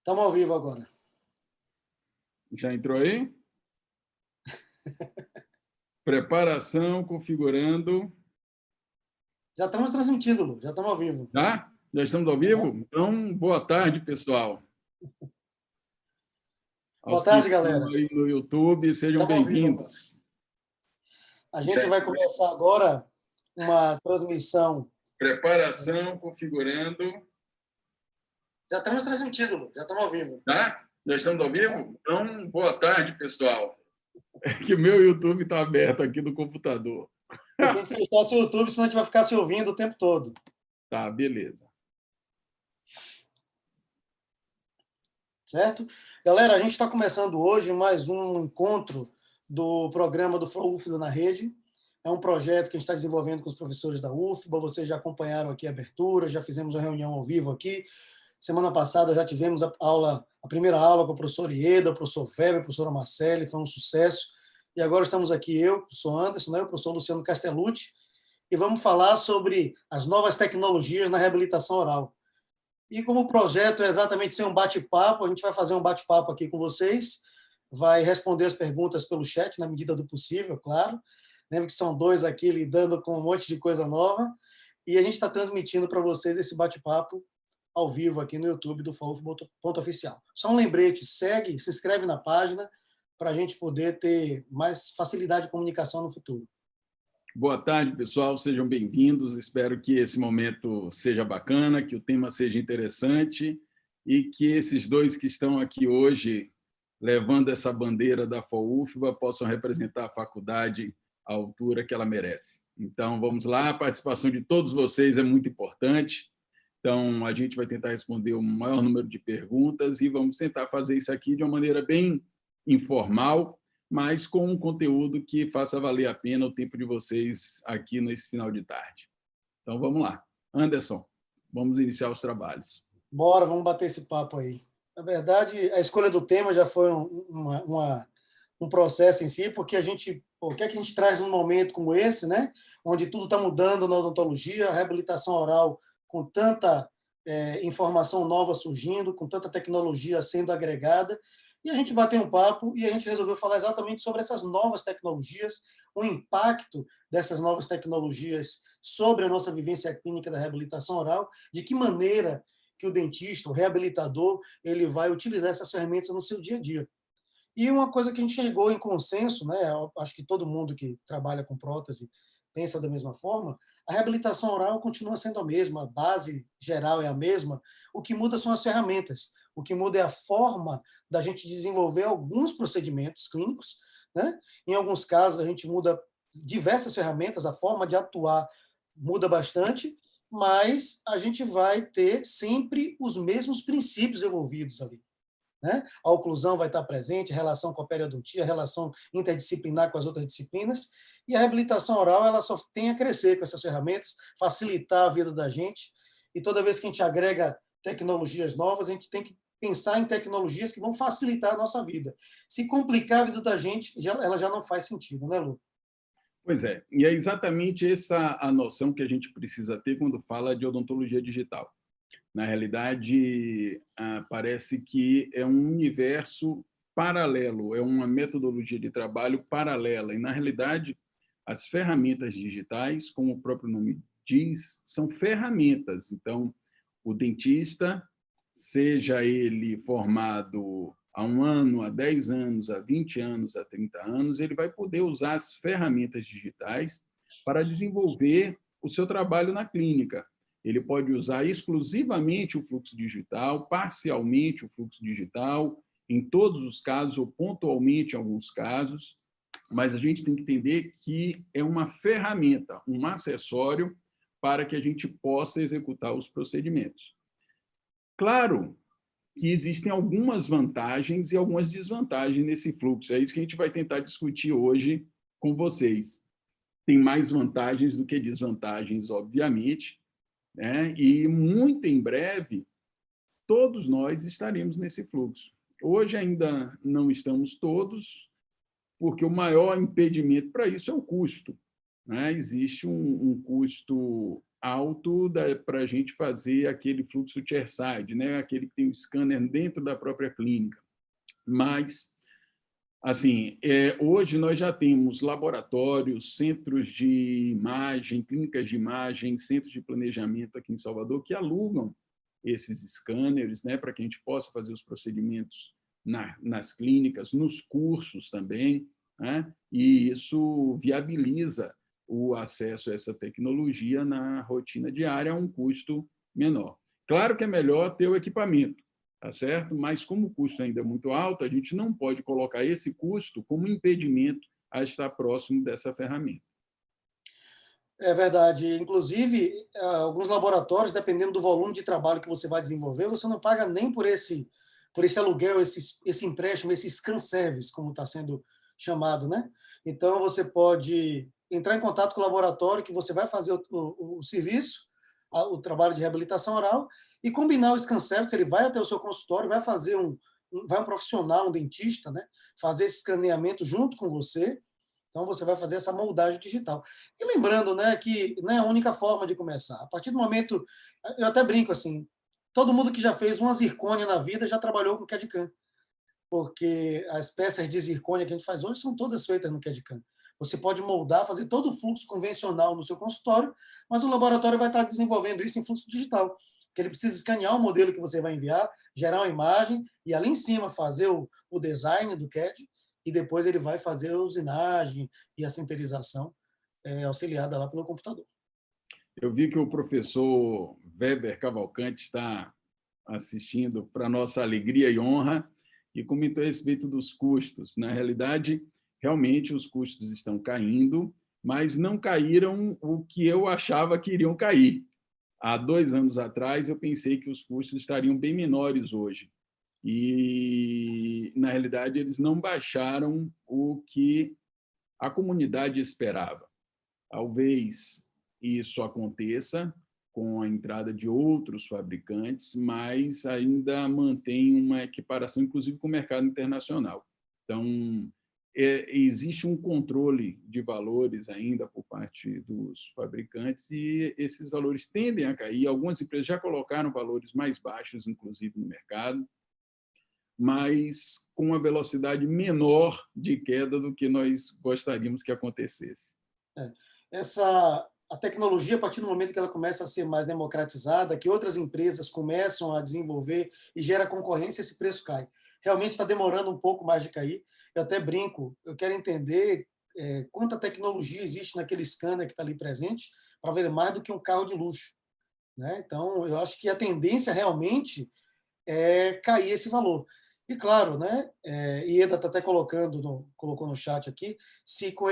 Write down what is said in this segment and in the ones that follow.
Estamos ao vivo agora. Já entrou aí? Preparação, configurando. Já estamos transmitindo, Lu. Já estamos ao vivo. Já? Já estamos ao vivo? Então, boa tarde, pessoal. Boa tarde, galera. Aí no YouTube, sejam bem-vindos. A gente vai começar agora uma transmissão. Preparação, configurando. Já estamos transmitindo, Lu. Já estamos ao vivo. Já? Já estamos ao vivo? Então, boa tarde, pessoal. É que o meu YouTube está aberto aqui no computador. Tem que fechar seu YouTube, senão a gente vai ficar se ouvindo o tempo todo. Tá, beleza. Certo? Galera, a gente está começando hoje mais um encontro do programa do FOUFBA na Rede. É um projeto que a gente está desenvolvendo com os professores da UFBA. Vocês já acompanharam aqui a abertura, já fizemos uma reunião ao vivo aqui. Semana passada já tivemos a primeira aula com o professor Ieda, o professor Weber, a professora Marcele, foi um sucesso. E agora estamos aqui eu, o professor Anderson, o professor Luciano Castellucci, e vamos falar sobre as novas tecnologias na reabilitação oral. E como o projeto é exatamente ser um bate-papo, a gente vai fazer um bate-papo aqui com vocês, vai responder as perguntas pelo chat, na medida do possível, claro. Lembra que são dois aqui lidando com um monte de coisa nova, e a gente está transmitindo para vocês esse bate-papo ao vivo aqui no YouTube do FOUFBA.oficial. Só um lembrete, segue, se inscreve na página, para a gente poder ter mais facilidade de comunicação no futuro. Boa tarde, pessoal. Sejam bem-vindos. Espero que esse momento seja bacana, que o tema seja interessante e que esses dois que estão aqui hoje levando essa bandeira da FOUFBA possam representar a faculdade à altura que ela merece. Então, vamos lá. A participação de todos vocês é muito importante. Então, a gente vai tentar responder o maior número de perguntas e vamos tentar fazer isso aqui de uma maneira bem informal, mas com um conteúdo que faça valer a pena o tempo de vocês aqui nesse final de tarde. Então, vamos lá. Anderson, vamos iniciar os trabalhos. Bora, vamos bater esse papo aí. Na verdade, a escolha do tema já foi um processo em si, porque o que é que a gente traz num momento como esse, né, onde tudo está mudando na odontologia, a reabilitação oral com tanta informação nova surgindo, com tanta tecnologia sendo agregada, e a gente bateu um papo e a gente resolveu falar exatamente sobre essas novas tecnologias, o impacto dessas novas tecnologias sobre a nossa vivência clínica da reabilitação oral, de que maneira que o dentista, o reabilitador, ele vai utilizar essas ferramentas no seu dia a dia. E uma coisa que a gente chegou em consenso, né, acho que todo mundo que trabalha com prótese pensa da mesma forma, a reabilitação oral continua sendo a mesma, a base geral é a mesma, o que muda são as ferramentas, o que muda é a forma da gente desenvolver alguns procedimentos clínicos, né? Em alguns casos, a gente muda diversas ferramentas, a forma de atuar muda bastante, mas a gente vai ter sempre os mesmos princípios envolvidos ali. Né? A oclusão vai estar presente, a relação com a periodontia, a relação interdisciplinar com as outras disciplinas, e a reabilitação oral ela só tem a crescer com essas ferramentas, facilitar a vida da gente, e toda vez que a gente agrega tecnologias novas, a gente tem que pensar em tecnologias que vão facilitar a nossa vida. Se complicar a vida da gente, ela já não faz sentido, né, Lu? Pois é, e é exatamente essa a noção que a gente precisa ter quando fala de odontologia digital. Na realidade, parece que é um universo paralelo, é uma metodologia de trabalho paralela. E, na realidade, as ferramentas digitais, como o próprio nome diz, são ferramentas. Então, o dentista, seja ele formado há 1 ano, há 10 anos, há 20 anos, há 30 anos, ele vai poder usar as ferramentas digitais para desenvolver o seu trabalho na clínica. Ele pode usar exclusivamente o fluxo digital, parcialmente o fluxo digital, em todos os casos, ou pontualmente em alguns casos, mas a gente tem que entender que é uma ferramenta, um acessório para que a gente possa executar os procedimentos. Claro que existem algumas vantagens e algumas desvantagens nesse fluxo, é isso que a gente vai tentar discutir hoje com vocês. Tem mais vantagens do que desvantagens, obviamente, né? E muito em breve, todos nós estaremos nesse fluxo. Hoje ainda não estamos todos, porque o maior impedimento para isso é o custo, né? Existe um custo alto para a gente fazer aquele fluxo chairside, né? Aquele que tem o scanner dentro da própria clínica. Mas, assim, hoje nós já temos laboratórios, centros de imagem, clínicas de imagem, centros de planejamento aqui em Salvador que alugam esses scanners, né, para que a gente possa fazer os procedimentos nas clínicas, nos cursos também, né? E isso viabiliza o acesso a essa tecnologia na rotina diária a um custo menor. Claro que é melhor ter o equipamento, tá certo? Mas como o custo ainda é muito alto, a gente não pode colocar esse custo como impedimento a estar próximo dessa ferramenta. É verdade. Inclusive, alguns laboratórios, dependendo do volume de trabalho que você vai desenvolver, você não paga nem por esse aluguel, esse empréstimo, esse scan service, como está sendo chamado, né? Então, você pode entrar em contato com o laboratório que você vai fazer o serviço, o trabalho de reabilitação oral, e combinar o scan service. Ele vai até o seu consultório, vai fazer vai um profissional, um dentista, né? Fazer esse escaneamento junto com você. Então, você vai fazer essa moldagem digital. E lembrando, né, que não é a única forma de começar. A partir do momento, eu até brinco assim, todo mundo que já fez uma zircônia na vida já trabalhou com CAD/CAM, porque as peças de zircônia que a gente faz hoje são todas feitas no CAD/CAM. Você pode moldar, fazer todo o fluxo convencional no seu consultório, mas o laboratório vai estar desenvolvendo isso em fluxo digital, que ele precisa escanear o modelo que você vai enviar, gerar uma imagem e ali em cima fazer o design do CAD, e depois ele vai fazer a usinagem e a sinterização auxiliada lá pelo computador. Eu vi que o professor Weber Cavalcante está assistindo, para nossa alegria e honra, e comentou a respeito dos custos. Na realidade, realmente os custos estão caindo, mas não caíram o que eu achava que iriam cair. Há 2 anos atrás, eu pensei que os custos estariam bem menores hoje. E, na realidade, eles não baixaram o que a comunidade esperava. Talvez isso aconteça com a entrada de outros fabricantes, mas ainda mantém uma equiparação, inclusive, com o mercado internacional. Então, existe um controle de valores ainda por parte dos fabricantes e esses valores tendem a cair. Algumas empresas já colocaram valores mais baixos, inclusive, no mercado, mas com uma velocidade menor de queda do que nós gostaríamos que acontecesse. A tecnologia, a partir do momento que ela começa a ser mais democratizada, que outras empresas começam a desenvolver e gera concorrência, esse preço cai. Realmente está demorando um pouco mais de cair. Eu até brinco, eu quero entender quanta tecnologia existe naquele scanner que está ali presente para ver mais do que um carro de luxo, né? Então, eu acho que a tendência realmente é cair esse valor. E claro, né, Ieda está até colocou no chat aqui, se com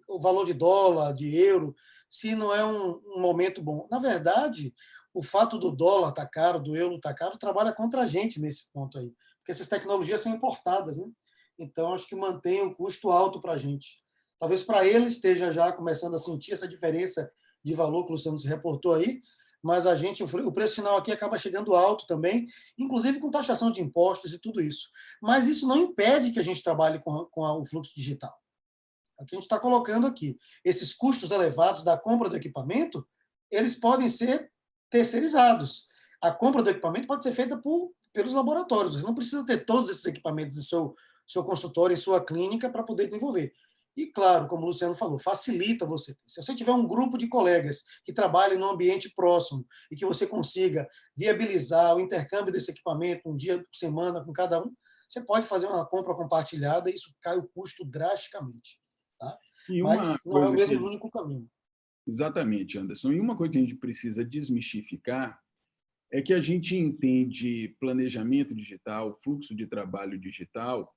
o valor de dólar, de euro, se não é um momento bom. Na verdade, o fato do dólar estar caro, do euro estar caro, trabalha contra a gente nesse ponto aí, porque essas tecnologias são importadas, né? Então, acho que mantém o custo alto para a gente. Talvez para ele esteja já começando a sentir essa diferença de valor que o Luciano se reportou aí, mas o preço final aqui acaba chegando alto também, inclusive com taxação de impostos e tudo isso. Mas isso não impede que a gente trabalhe com o fluxo digital. O que a gente está colocando aqui, esses custos elevados da compra do equipamento, eles podem ser terceirizados. A compra do equipamento pode ser feita pelos laboratórios. Você não precisa ter todos esses equipamentos em seu consultório, em sua clínica, para poder desenvolver. E, claro, como o Luciano falou, facilita você. Se você tiver um grupo de colegas que trabalhem num ambiente próximo e que você consiga viabilizar o intercâmbio desse equipamento um dia por semana com cada um, você pode fazer uma compra compartilhada e isso cai o custo drasticamente. Tá? Mas não é o mesmo único caminho. Exatamente, Anderson. E uma coisa que a gente precisa desmistificar é que a gente entende planejamento digital, fluxo de trabalho digital,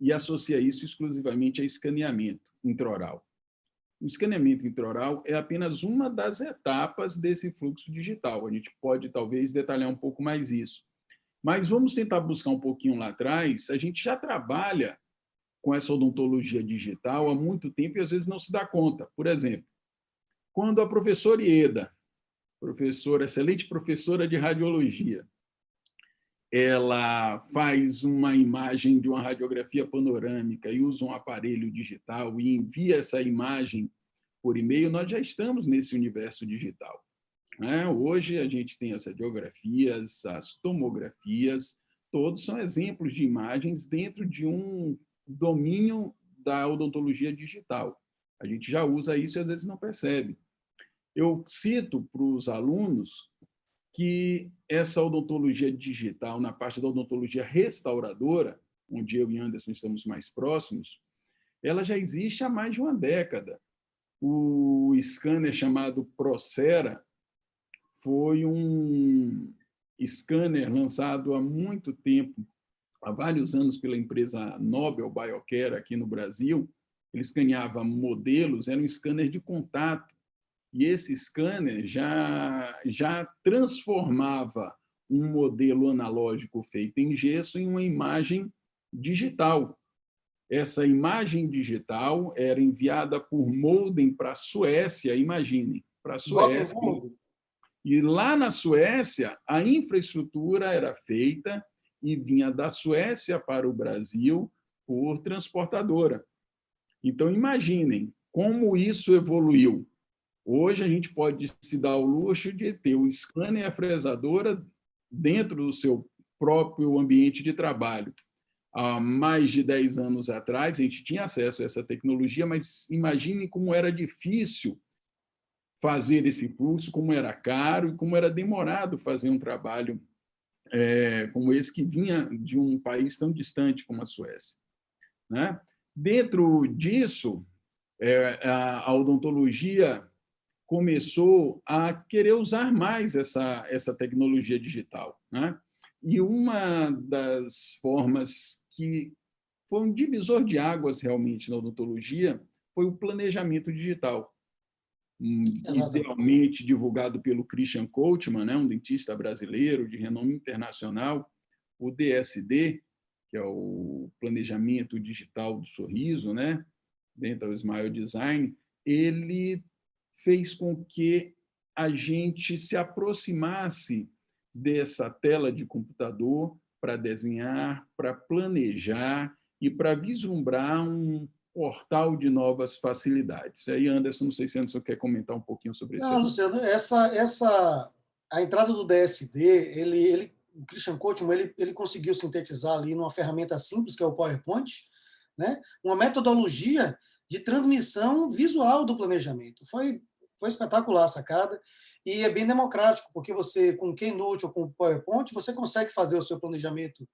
e associa isso exclusivamente a escaneamento intraoral. O escaneamento intraoral é apenas uma das etapas desse fluxo digital. A gente pode, talvez, detalhar um pouco mais isso. Mas vamos tentar buscar um pouquinho lá atrás. A gente já trabalha com essa odontologia digital há muito tempo e, às vezes, não se dá conta. Por exemplo, quando a professora Ieda, excelente professora de radiologia, ela faz uma imagem de uma radiografia panorâmica e usa um aparelho digital e envia essa imagem por e-mail, nós já estamos nesse universo digital. né? Hoje a gente tem as radiografias, as tomografias, todos são exemplos de imagens dentro de um domínio da odontologia digital. A gente já usa isso e às vezes não percebe. Eu cito para os alunos que essa odontologia digital, na parte da odontologia restauradora, onde eu e Anderson estamos mais próximos, ela já existe há mais de uma década. O scanner chamado Procera foi um scanner lançado há muito tempo, há vários anos, pela empresa Nobel Biocare aqui no Brasil. Ele escaneava modelos, era um scanner de contato, e esse scanner já transformava um modelo analógico feito em gesso em uma imagem digital. Essa imagem digital era enviada por modem para a Suécia, imagine, para a Suécia. Gotemburgo. E lá na Suécia, a infraestrutura era feita e vinha da Suécia para o Brasil por transportadora. Então, imaginem como isso evoluiu. Hoje, a gente pode se dar o luxo de ter o scanner e a fresadora dentro do seu próprio ambiente de trabalho. Há mais de 10 anos atrás, a gente tinha acesso a essa tecnologia, mas imagine como era difícil fazer esse fluxo, como era caro e como era demorado fazer um trabalho como esse que vinha de um país tão distante como a Suécia, né? Dentro disso, a odontologia começou a querer usar mais essa tecnologia digital, né? E uma das formas que foi um divisor de águas realmente na odontologia foi o planejamento digital, Exatamente. idealmente divulgado pelo Christian Kohlmann, né, um dentista brasileiro de renome internacional, o DSD, que é o planejamento digital do sorriso, né, dentro do Smile Design, ele fez com que a gente se aproximasse dessa tela de computador para desenhar, para planejar e para vislumbrar um portal de novas facilidades. Aí, Anderson, não sei se Anderson quer comentar um pouquinho sobre esse Não, assunto. Luciano, a entrada do DSD, o Christian Kohlmann, ele conseguiu sintetizar ali numa ferramenta simples, que é o PowerPoint, né? Uma metodologia de transmissão visual do planejamento. Foi espetacular a sacada e é bem democrático, porque você, com o Keynote ou com o PowerPoint, você consegue fazer o seu planejamento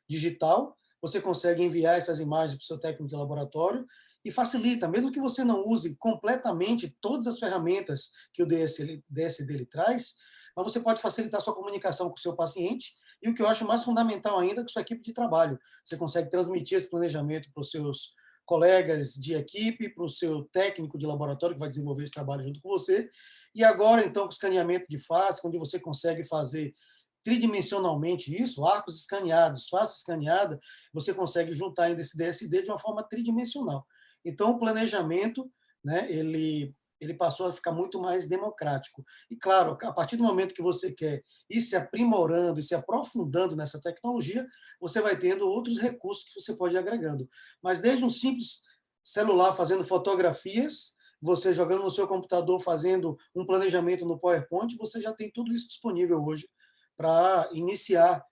digital, você consegue enviar essas imagens para o seu técnico de laboratório e facilita, mesmo que você não use completamente todas as ferramentas que o DSD traz, mas você pode facilitar a sua comunicação com o seu paciente e o que eu acho mais fundamental ainda, com sua equipe de trabalho. Você consegue transmitir esse planejamento para os seus colegas de equipe, para o seu técnico de laboratório que vai desenvolver esse trabalho junto com você. E agora, então, com o escaneamento de face, onde você consegue fazer tridimensionalmente isso, arcos escaneados, face escaneada, você consegue juntar ainda esse DSD de uma forma tridimensional. Então, o planejamento, né, ele passou a ficar muito mais democrático. E, claro, a partir do momento que você quer ir se aprimorando e se aprofundando nessa tecnologia, você vai tendo outros recursos que você pode ir agregando. Mas desde um simples celular fazendo fotografias, você jogando no seu computador, fazendo um planejamento no PowerPoint, você já tem tudo isso disponível hoje para iniciar,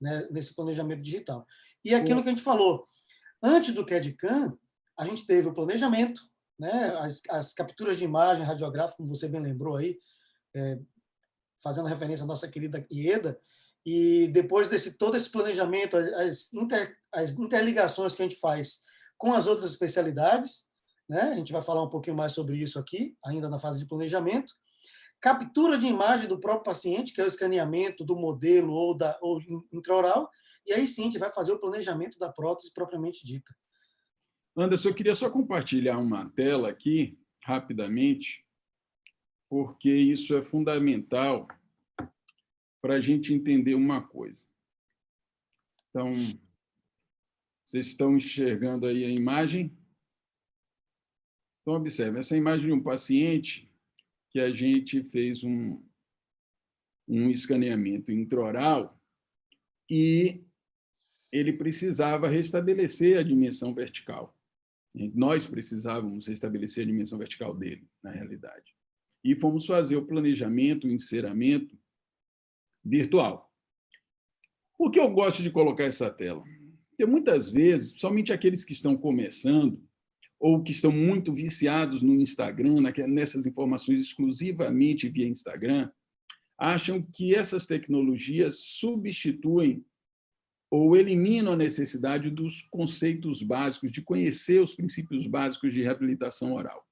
né, nesse planejamento digital. E aquilo que a gente falou, antes do CAD/CAM, a gente teve o planejamento, né, as capturas de imagem radiográfica, como você bem lembrou aí, fazendo referência à nossa querida Ieda, e depois todo esse planejamento, as interligações que a gente faz com as outras especialidades, né, a gente vai falar um pouquinho mais sobre isso aqui, ainda na fase de planejamento, captura de imagem do próprio paciente, que é o escaneamento do modelo ou intraoral, e aí sim a gente vai fazer o planejamento da prótese propriamente dita. Anderson, eu queria só compartilhar uma tela aqui, rapidamente, porque isso é fundamental para a gente entender uma coisa. Então, vocês estão enxergando aí a imagem? Então, observe, essa imagem de um paciente que a gente fez um escaneamento intraoral e ele precisava restabelecer a dimensão vertical. Nós precisávamos restabelecer a dimensão vertical dele, na realidade. e fomos fazer o planejamento, o enceramento virtual. Por que eu gosto de colocar essa tela? Porque muitas vezes, somente aqueles que estão começando ou que estão muito viciados no Instagram, nessas informações exclusivamente via Instagram, acham que essas tecnologias substituem ou eliminam a necessidade dos conceitos básicos, de conhecer os princípios básicos de reabilitação oral.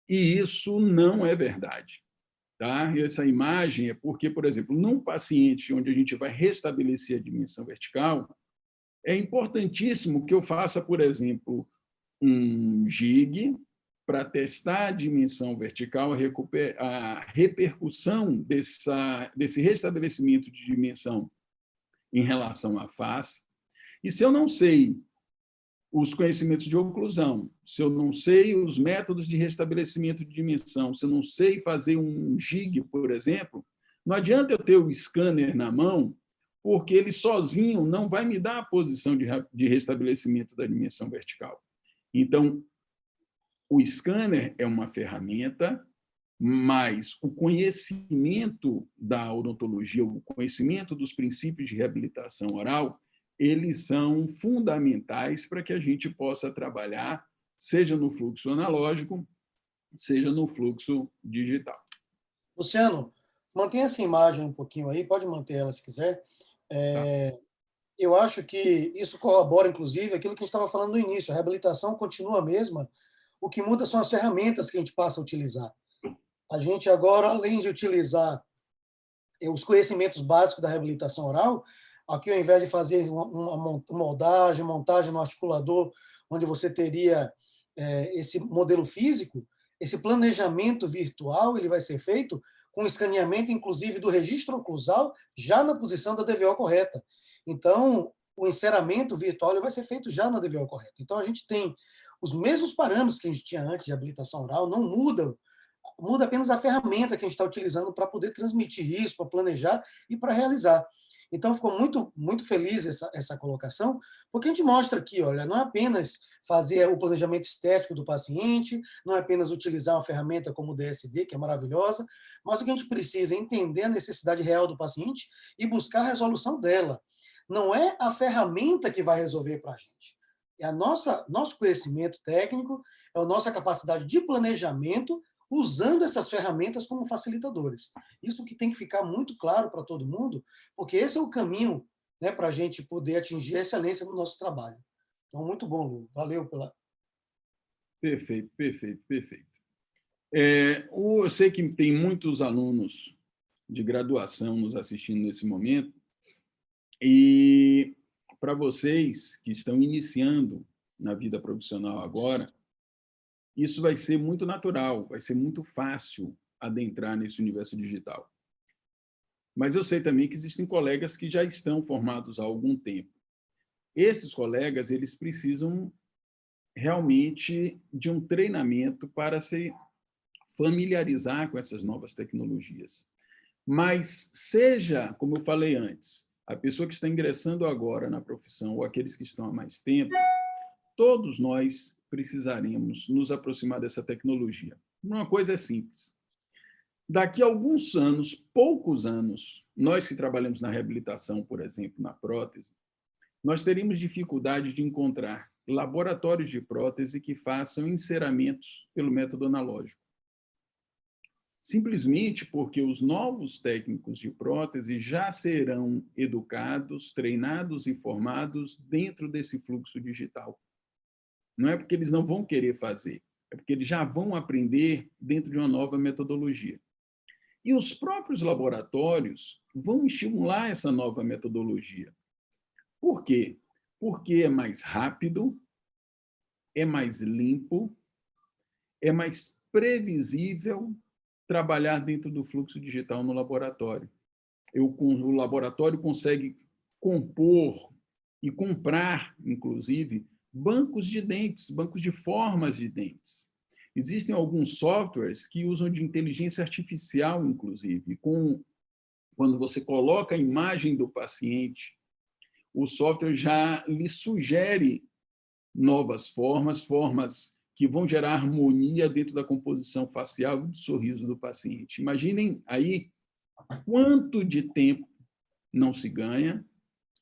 E isso não é verdade. Tá? Essa imagem é porque, por exemplo, num paciente onde a gente vai restabelecer a dimensão vertical, é importantíssimo que eu faça, por exemplo, um jig para testar a dimensão vertical, a repercussão desse restabelecimento de dimensão em relação à face. E se eu não sei os conhecimentos de oclusão, se eu não sei os métodos de restabelecimento de dimensão, se eu não sei fazer um jig, por exemplo, não adianta eu ter o scanner na mão, porque ele sozinho não vai me dar a posição de restabelecimento da dimensão vertical. Então, o scanner é uma ferramenta, mas o conhecimento da odontologia, o conhecimento dos princípios de reabilitação oral, eles são fundamentais para que a gente possa trabalhar, seja no fluxo analógico, seja no fluxo digital. Luciano, mantenha essa imagem um pouquinho aí, pode manter ela se quiser. Tá. Eu acho que isso corrobora, inclusive, aquilo que a gente estava falando no início. A reabilitação continua a mesma, o que muda são as ferramentas que a gente passa a utilizar. A gente agora, além de utilizar os conhecimentos básicos da reabilitação oral, aqui ao invés de fazer uma montagem no articulador, onde você teria esse modelo físico, esse planejamento virtual ele vai ser feito com escaneamento, inclusive, do registro oclusal, já na posição da DVO correta. Então, o enceramento virtual ele vai ser feito já na DVO correta. Então, a gente tem os mesmos parâmetros que a gente tinha antes de habilitação oral, não mudam, muda apenas a ferramenta que a gente está utilizando para poder transmitir isso, para planejar e para realizar. Então, ficou muito feliz essa colocação, porque a gente mostra aqui, olha, não é apenas fazer o planejamento estético do paciente, não é apenas utilizar uma ferramenta como o DSD, que é maravilhosa, mas o que a gente precisa é entender a necessidade real do paciente e buscar a resolução dela. Não é a ferramenta que vai resolver para a gente. É nosso conhecimento técnico, é a nossa capacidade de planejamento usando essas ferramentas como facilitadores. Isso que tem que ficar muito claro para todo mundo, porque esse é o caminho, né, para a gente poder atingir a excelência no nosso trabalho. Então, muito bom, Lu. Valeu pela... Perfeito, perfeito, perfeito. Eu sei que tem muitos alunos de graduação nos assistindo nesse momento, e para vocês que estão iniciando na vida profissional agora, isso vai ser muito natural, vai ser muito fácil adentrar nesse universo digital. Mas eu sei também que existem colegas que já estão formados há algum tempo. Esses colegas, eles precisam realmente de um treinamento para se familiarizar com essas novas tecnologias. Mas seja, como eu falei antes, a pessoa que está ingressando agora na profissão ou aqueles que estão há mais tempo, todos nós precisaremos nos aproximar dessa tecnologia. Uma coisa é simples. Daqui a alguns anos, poucos anos, nós que trabalhamos na reabilitação, por exemplo, na prótese, nós teríamos dificuldade de encontrar laboratórios de prótese que façam enceramentos pelo método analógico. Simplesmente porque os novos técnicos de prótese já serão educados, treinados e formados dentro desse fluxo digital. Não é porque eles não vão querer fazer, é porque eles já vão aprender dentro de uma nova metodologia. E os próprios laboratórios vão estimular essa nova metodologia. Por quê? Porque é mais rápido, é mais limpo, é mais previsível trabalhar dentro do fluxo digital no laboratório. O laboratório consegue compor e comprar, inclusive, bancos de dentes, bancos de formas de dentes. Existem alguns softwares que usam de inteligência artificial, inclusive. Quando você coloca a imagem do paciente, o software já lhe sugere novas formas que vão gerar harmonia dentro da composição facial e do sorriso do paciente. Imaginem aí quanto de tempo não se ganha,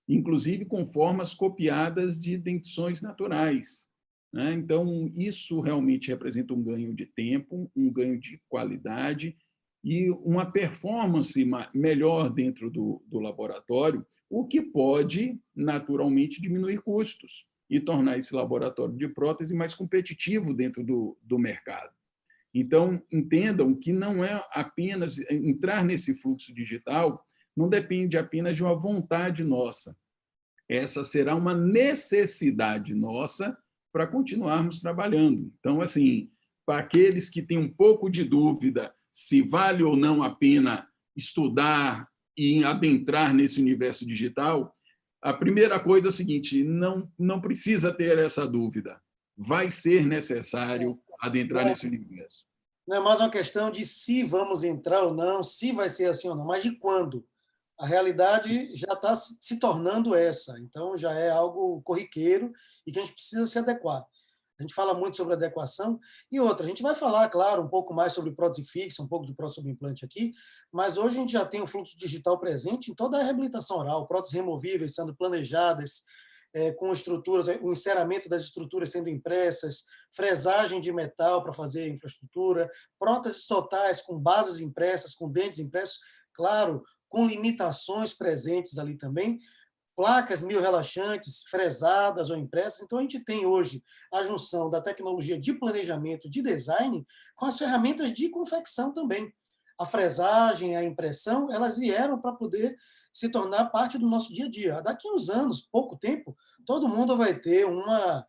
inclusive com formas copiadas de dentições naturais, né? Então, isso realmente representa um ganho de tempo, um ganho de qualidade e uma performance melhor dentro do laboratório, o que pode, naturalmente, diminuir custos e tornar esse laboratório de prótese mais competitivo dentro do mercado. Então, entendam que não é apenas entrar nesse fluxo digital, não depende apenas de uma vontade nossa. Essa será uma necessidade nossa para continuarmos trabalhando. Então, assim, para aqueles que têm um pouco de dúvida se vale ou não a pena estudar e adentrar nesse universo digital, a primeira coisa é o seguinte: não precisa ter essa dúvida. Vai ser necessário adentrar nesse universo. Não é mais uma questão de se vamos entrar ou não, se vai ser assim ou não, mas de quando. A realidade já está se tornando essa, então já é algo corriqueiro e que a gente precisa se adequar. A gente fala muito sobre adequação. E outra, a gente vai falar, claro, um pouco mais sobre prótese fixa, um pouco de prótese sobre implante aqui, mas hoje a gente já tem o fluxo digital presente em toda a reabilitação oral, próteses removíveis sendo planejadas, com estruturas, o enceramento das estruturas sendo impressas, fresagem de metal para fazer a infraestrutura, próteses totais com bases impressas, com dentes impressos, claro, com limitações presentes ali também, placas mio-relaxantes, fresadas ou impressas. Então, a gente tem hoje a junção da tecnologia de planejamento, de design, com as ferramentas de confecção também. A fresagem, a impressão, elas vieram para poder se tornar parte do nosso dia a dia. Daqui a uns anos, pouco tempo, todo mundo vai ter uma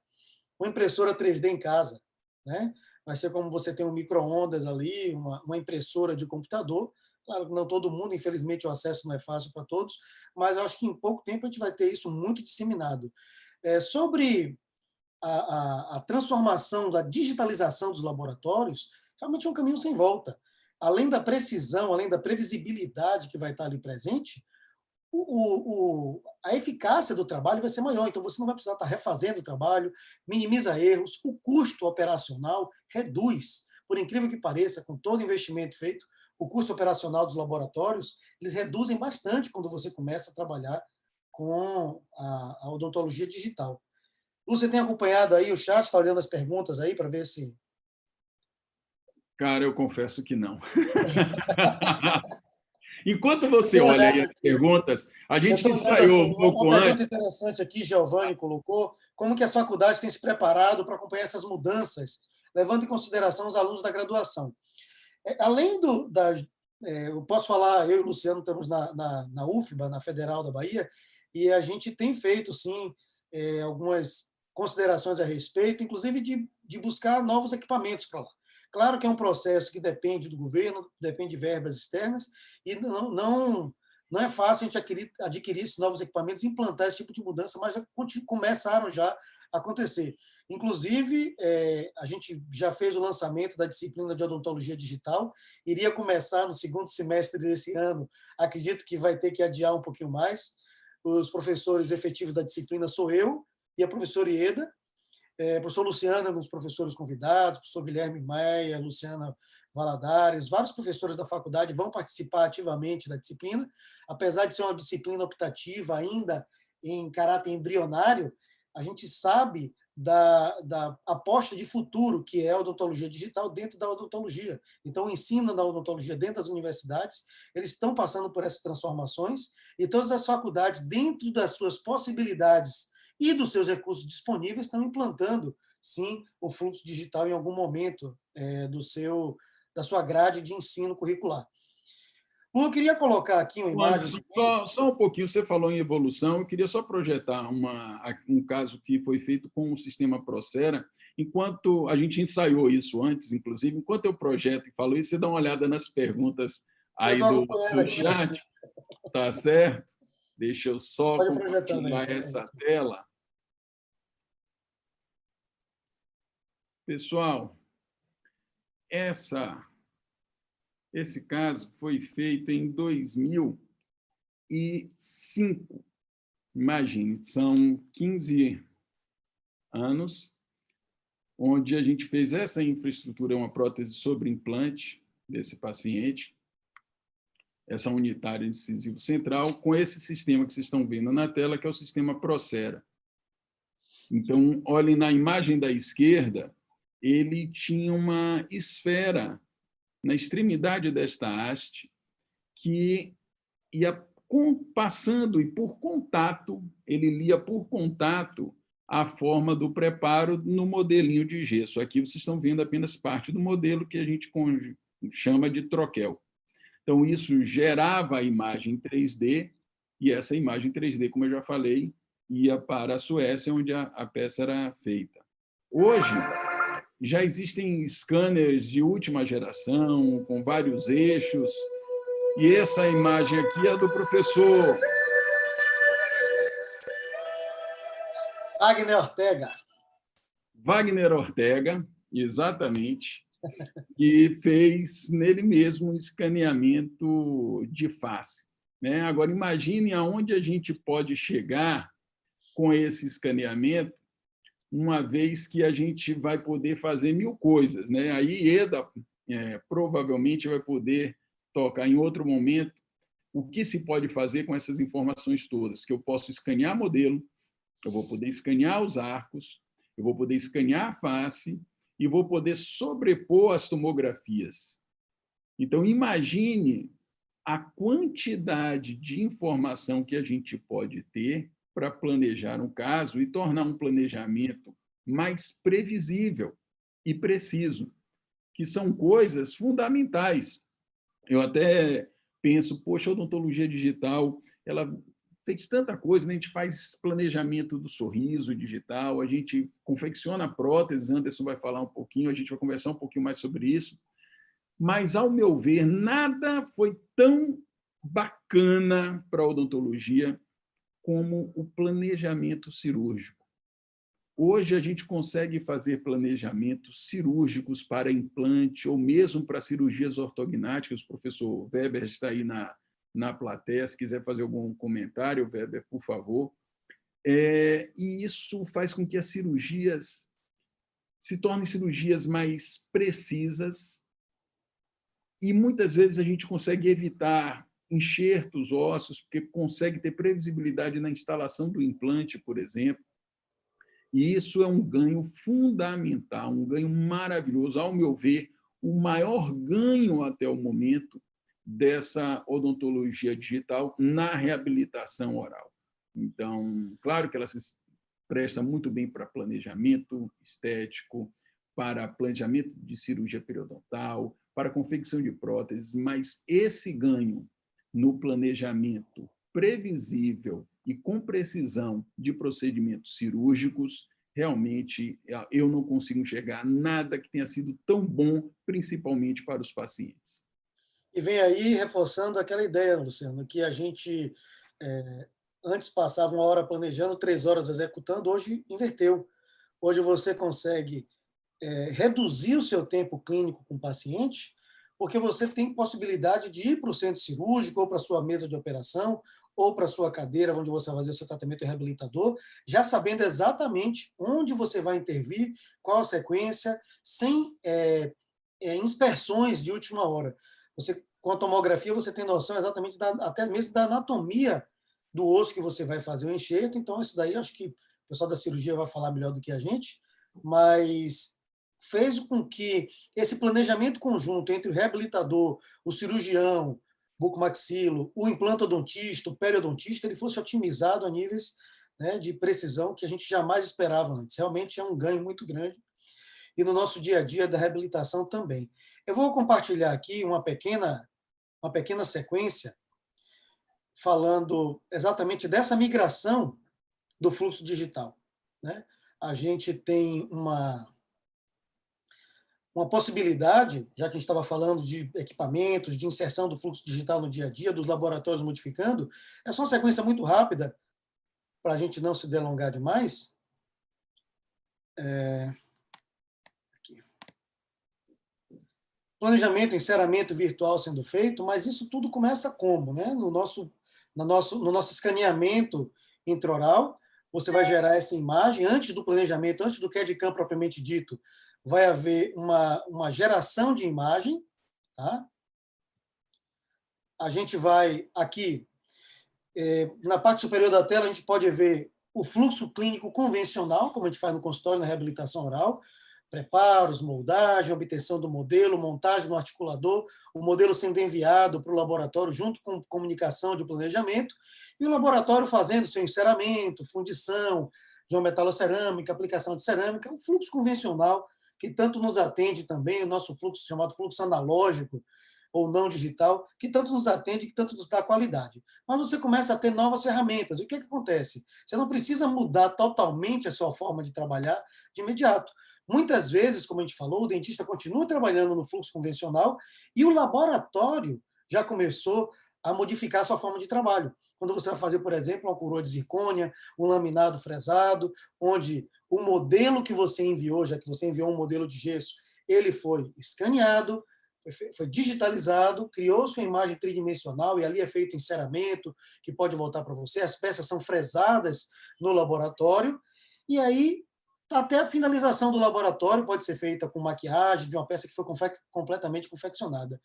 impressora 3D em casa, né? Vai ser como você tem um micro-ondas ali, uma impressora de computador. Claro que não todo mundo, infelizmente o acesso não é fácil para todos, mas eu acho que em pouco tempo a gente vai ter isso muito disseminado. Sobre a transformação, da digitalização dos laboratórios, realmente é um caminho sem volta. Além da precisão, além da previsibilidade que vai estar ali presente, a eficácia do trabalho vai ser maior, então você não vai precisar estar refazendo o trabalho, minimiza erros, o custo operacional reduz. Por incrível que pareça, com todo o investimento feito, o custo operacional dos laboratórios, eles reduzem bastante quando você começa a trabalhar com a odontologia digital. Você tem acompanhado aí o chat, está olhando as perguntas aí para ver se... Cara, eu confesso que não. Enquanto você olha aí as perguntas, a gente ensaiou assim, um pouco uma pergunta antes. interessante aqui, Giovanni colocou, como que as faculdades têm se preparado para acompanhar essas mudanças, levando em consideração os alunos da graduação. Além eu posso falar, eu e o Luciano estamos na UFBA, na Federal da Bahia, e a gente tem feito, sim, algumas considerações a respeito, inclusive de buscar novos equipamentos para lá. Claro que é um processo que depende do governo, depende de verbas externas, e não é fácil a gente adquirir esses novos equipamentos e implantar esse tipo de mudança, mas já começaram já a acontecer. Inclusive, a gente já fez o lançamento da disciplina de odontologia digital, iria começar no segundo semestre desse ano, acredito que vai ter que adiar um pouquinho mais. Os professores efetivos da disciplina sou eu e a professora Ieda, professor Luciano, nos professores convidados, professor Guilherme Maia, Luciana Valadares, vários professores da faculdade vão participar ativamente da disciplina, apesar de ser uma disciplina optativa ainda em caráter embrionário, a gente sabe da aposta de futuro que é a odontologia digital dentro da odontologia. Então, o ensino da odontologia dentro das universidades, eles estão passando por essas transformações e todas as faculdades, dentro das suas possibilidades e dos seus recursos disponíveis, estão implantando, sim, o fluxo digital em algum momento da sua grade de ensino curricular. Eu queria colocar aqui uma imagem... Só um pouquinho, você falou em evolução, eu queria só projetar um caso que foi feito com o sistema Procera. Enquanto a gente ensaiou isso antes, inclusive, enquanto eu projeto e falo isso, você dá uma olhada nas perguntas aí do chat, tá certo? Deixa eu só compartilhar essa tela. Pessoal, esse caso foi feito em 2005. Imagine, são 15 anos. onde a gente fez essa infraestrutura, uma prótese sobre implante desse paciente, essa unitária incisivo central, com esse sistema que vocês estão vendo na tela, que é o sistema Procera. Então, olhem na imagem da esquerda, ele tinha uma esfera na extremidade desta haste que ia passando e por contato, ele lia por contato a forma do preparo no modelinho de gesso. Aqui vocês estão vendo apenas parte do modelo que a gente chama de troquel. Então, isso gerava a imagem 3D, e essa imagem 3D, como eu já falei, ia para a Suécia, onde a peça era feita. Hoje, já existem scanners de última geração, com vários eixos, e essa imagem aqui é do professor Wagner Ortega. Wagner Ortega, exatamente, que fez nele mesmo um escaneamento de face. Agora, imagine aonde a gente pode chegar com esse escaneamento, uma vez que a gente vai poder fazer 1000 coisas. Aí, Ieda provavelmente vai poder tocar em outro momento o que se pode fazer com essas informações todas, que eu posso escanear modelo, eu vou poder escanear os arcos, eu vou poder escanear a face e vou poder sobrepor as tomografias. Então, imagine a quantidade de informação que a gente pode ter para planejar um caso e tornar um planejamento mais previsível e preciso, que são coisas fundamentais. Eu até penso, poxa, a odontologia digital, ela fez tanta coisa, A gente faz planejamento do sorriso digital, a gente confecciona próteses, Anderson vai falar um pouquinho, a gente vai conversar um pouquinho mais sobre isso, mas, ao meu ver, nada foi tão bacana para a odontologia como o planejamento cirúrgico. Hoje, a gente consegue fazer planejamentos cirúrgicos para implante ou mesmo para cirurgias ortognáticas. O professor Weber está aí na plateia, se quiser fazer algum comentário, Weber, por favor. E isso faz com que as cirurgias se tornem cirurgias mais precisas e, muitas vezes, a gente consegue evitar enxertos ósseos, porque consegue ter previsibilidade na instalação do implante, por exemplo. E isso é um ganho fundamental, um ganho maravilhoso, ao meu ver, o maior ganho até o momento dessa odontologia digital na reabilitação oral. Então, claro que ela se presta muito bem para planejamento estético, para planejamento de cirurgia periodontal, para confecção de próteses, mas esse ganho no planejamento previsível e com precisão de procedimentos cirúrgicos, realmente eu não consigo enxergar nada que tenha sido tão bom, principalmente para os pacientes. E vem aí reforçando aquela ideia, Luciano, que a gente antes passava 1 hora planejando, 3 horas executando, hoje inverteu. Hoje você consegue reduzir o seu tempo clínico com o paciente, porque você tem possibilidade de ir para o centro cirúrgico, ou para a sua mesa de operação, ou para a sua cadeira, onde você vai fazer o seu tratamento reabilitador, já sabendo exatamente onde você vai intervir, qual a sequência, sem inspeções de última hora. Você, com a tomografia, você tem noção exatamente até mesmo da anatomia do osso que você vai fazer o enxerto. Então, isso daí acho que o pessoal da cirurgia vai falar melhor do que a gente, mas fez com que esse planejamento conjunto entre o reabilitador, o cirurgião, bucomaxilo, o implantodontista, o periodontista, ele fosse otimizado a níveis de precisão que a gente jamais esperava antes. Realmente é um ganho muito grande. E no nosso dia a dia da reabilitação também. Eu vou compartilhar aqui uma pequena sequência falando exatamente dessa migração do fluxo digital. A gente tem uma possibilidade, já que a gente estava falando de equipamentos, de inserção do fluxo digital no dia a dia, dos laboratórios modificando, é só uma sequência muito rápida, para a gente não se delongar demais. Aqui. Planejamento, encerramento virtual sendo feito, mas isso tudo começa como? No nosso escaneamento intraoral, você vai gerar essa imagem antes do planejamento, antes do CAD/CAM propriamente dito, vai haver uma geração de imagem, tá? A gente vai aqui, na parte superior da tela, a gente pode ver o fluxo clínico convencional, como a gente faz no consultório, na reabilitação oral, preparos, moldagem, obtenção do modelo, montagem no articulador, o modelo sendo enviado para o laboratório junto com comunicação de planejamento, e o laboratório fazendo seu enceramento, fundição, geometalocerâmica, aplicação de cerâmica, o fluxo convencional, que tanto nos atende também, o nosso fluxo chamado fluxo analógico, ou não digital, que tanto nos atende, que tanto nos dá qualidade. Mas você começa a ter novas ferramentas. E o que acontece? Você não precisa mudar totalmente a sua forma de trabalhar de imediato. Muitas vezes, como a gente falou, o dentista continua trabalhando no fluxo convencional e o laboratório já começou a modificar a sua forma de trabalho. Quando você vai fazer, por exemplo, uma coroa de zircônia, um laminado fresado, onde o modelo que você enviou, já que você enviou um modelo de gesso, ele foi escaneado, foi digitalizado, criou sua imagem tridimensional e ali é feito enceramento, que pode voltar para você, as peças são fresadas no laboratório, e aí até a finalização do laboratório pode ser feita com maquiagem de uma peça que foi completamente confeccionada.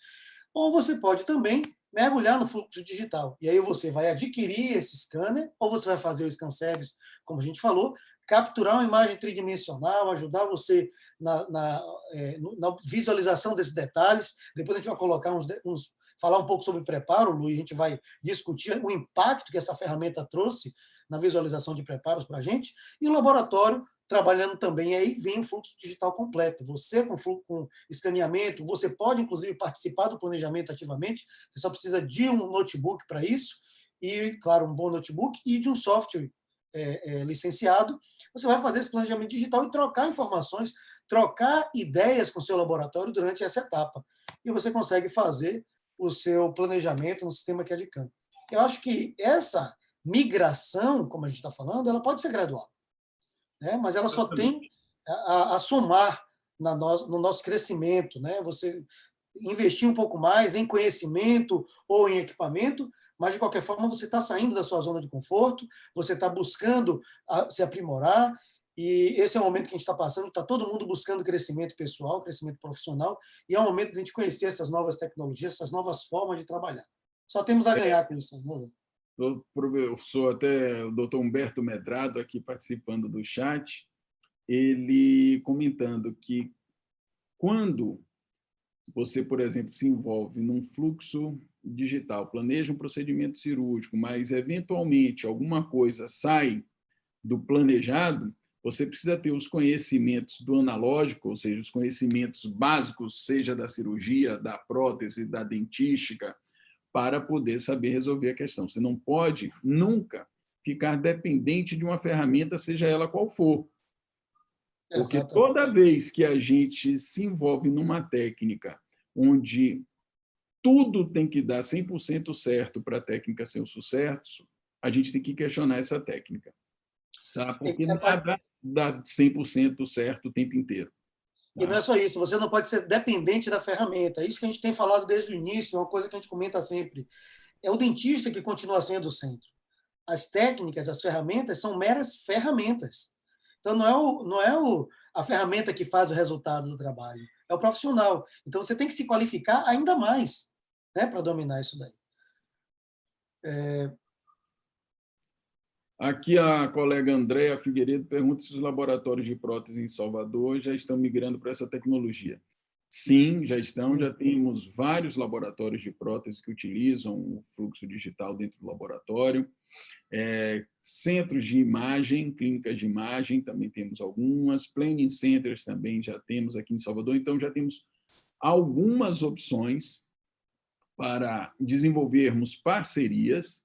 Ou você pode também mergulhar no fluxo digital. E aí você vai adquirir esse scanner, ou você vai fazer o scan service, como a gente falou, capturar uma imagem tridimensional, ajudar você na visualização desses detalhes. Depois a gente vai colocar falar um pouco sobre preparo, Lu, e a gente vai discutir o impacto que essa ferramenta trouxe na visualização de preparos para a gente. E o laboratório trabalhando também, aí vem o fluxo digital completo. Você, com escaneamento, você pode, inclusive, participar do planejamento ativamente, você só precisa de um notebook para isso, e, claro, um bom notebook, e de um software licenciado. Você vai fazer esse planejamento digital e trocar informações, trocar ideias com o seu laboratório durante essa etapa. E você consegue fazer o seu planejamento no sistema CAD/CAM. Eu acho que essa migração, como a gente está falando, ela pode ser gradual, né? Mas ela só tem a somar no nosso crescimento, né? Você investir um pouco mais em conhecimento ou em equipamento, mas, de qualquer forma, você está saindo da sua zona de conforto, você está buscando se aprimorar, e esse é o momento que a gente está passando, está todo mundo buscando crescimento pessoal, crescimento profissional, e é o momento de a gente conhecer essas novas tecnologias, essas novas formas de trabalhar. Só temos a ganhar com isso, né? O professor, até o doutor Humberto Medrado, aqui participando do chat, ele comentando que quando você, por exemplo, se envolve num fluxo digital, planeja um procedimento cirúrgico, mas, eventualmente, alguma coisa sai do planejado, você precisa ter os conhecimentos do analógico, ou seja, os conhecimentos básicos, seja da cirurgia, da prótese, da dentística, para poder saber resolver a questão. Você não pode nunca ficar dependente de uma ferramenta, seja ela qual for. Porque Exatamente. toda vez que a gente se envolve numa técnica onde tudo tem que dar 100% certo para a técnica ser um sucesso, a gente tem que questionar essa técnica. Tá? Porque nada dá 100% certo o tempo inteiro. E não é só isso, você não pode ser dependente da ferramenta. É isso que a gente tem falado desde o início, é uma coisa que a gente comenta sempre. É o dentista que continua sendo o centro. As técnicas, as ferramentas são meras ferramentas. Então, não é a ferramenta que faz o resultado do trabalho, é o profissional. Então, você tem que se qualificar ainda mais, né, para dominar isso daí. Aqui a colega Andréa Figueiredo pergunta se os laboratórios de prótese em Salvador já estão migrando para essa tecnologia. Sim, já estão. Já temos vários laboratórios de prótese que utilizam o fluxo digital dentro do laboratório. Centros de imagem, clínicas de imagem, também temos algumas. Planning centers também já temos aqui em Salvador. Então, já temos algumas opções para desenvolvermos parcerias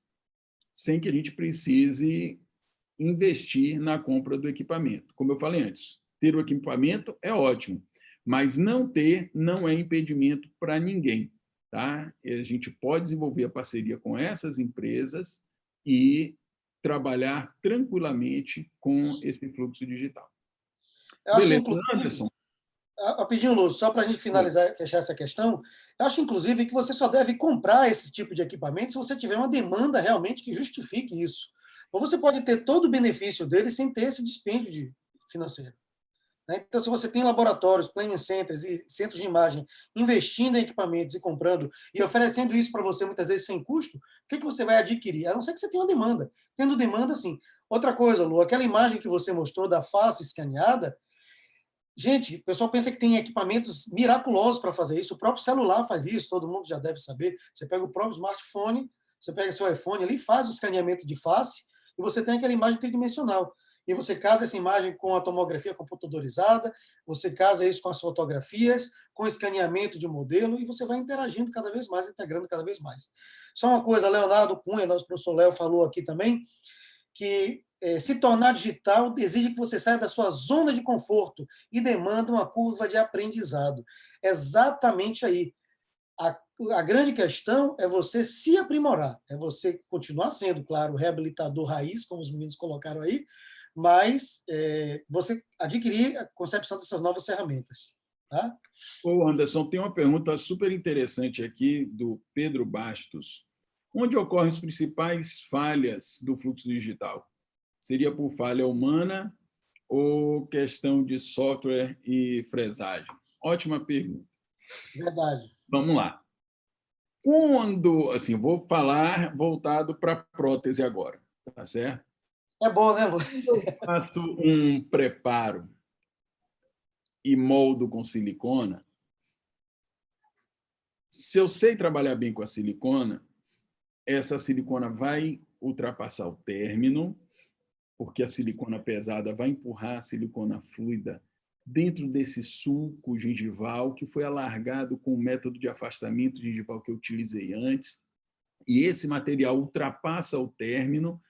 sem que a gente precise investir na compra do equipamento. Como eu falei antes, ter o equipamento é ótimo, mas não ter não é impedimento para ninguém. Tá? A gente pode desenvolver a parceria com essas empresas e trabalhar tranquilamente com esse fluxo digital. Beleza, Anderson? Rapidinho, Lúcio, só para a gente finalizar, fechar essa questão, eu acho, inclusive, que você só deve comprar esse tipo de equipamento se você tiver uma demanda realmente que justifique isso. ou você pode ter todo o benefício dele sem ter esse dispêndio financeiro. Né? Então, se você tem laboratórios, planning centers e centros de imagem investindo em equipamentos e comprando e oferecendo isso para você muitas vezes sem custo, o que você vai adquirir? A não ser que você tenha uma demanda. Tendo demanda, sim. Outra coisa, Lu, aquela imagem que você mostrou da face escaneada, gente, o pessoal pensa que tem equipamentos miraculosos para fazer isso. O próprio celular faz isso, todo mundo já deve saber. Você pega o próprio smartphone, você pega seu iPhone ali, faz o escaneamento de face e você tem aquela imagem tridimensional. E você casa essa imagem com a tomografia computadorizada, você casa isso com as fotografias, com escaneamento de modelo, e você vai interagindo cada vez mais, integrando cada vez mais. Só uma coisa, Leonardo Cunha, nosso professor Léo, falou aqui também, que se tornar digital exige que você saia da sua zona de conforto e demanda uma curva de aprendizado. Exatamente aí. A grande questão é você se aprimorar, é você continuar sendo, claro, o reabilitador raiz, como os meninos colocaram aí, mas você adquirir a concepção dessas novas ferramentas. Tá? Ô, Anderson, tem uma pergunta super interessante aqui do Pedro Bastos. Onde ocorrem as principais falhas do fluxo digital? Seria por falha humana ou questão de software e fresagem? Ótima pergunta. Verdade. Vamos lá. Quando, assim, vou falar voltado para a prótese agora, tá certo? É bom, né, Lu? Quando eu faço um preparo e moldo com silicona, se eu sei trabalhar bem com a silicona, essa silicona vai ultrapassar o término, porque a silicona pesada vai empurrar a silicona fluida dentro desse sulco gengival que foi alargado com o método de afastamento gengival que eu utilizei antes. E esse material ultrapassa o término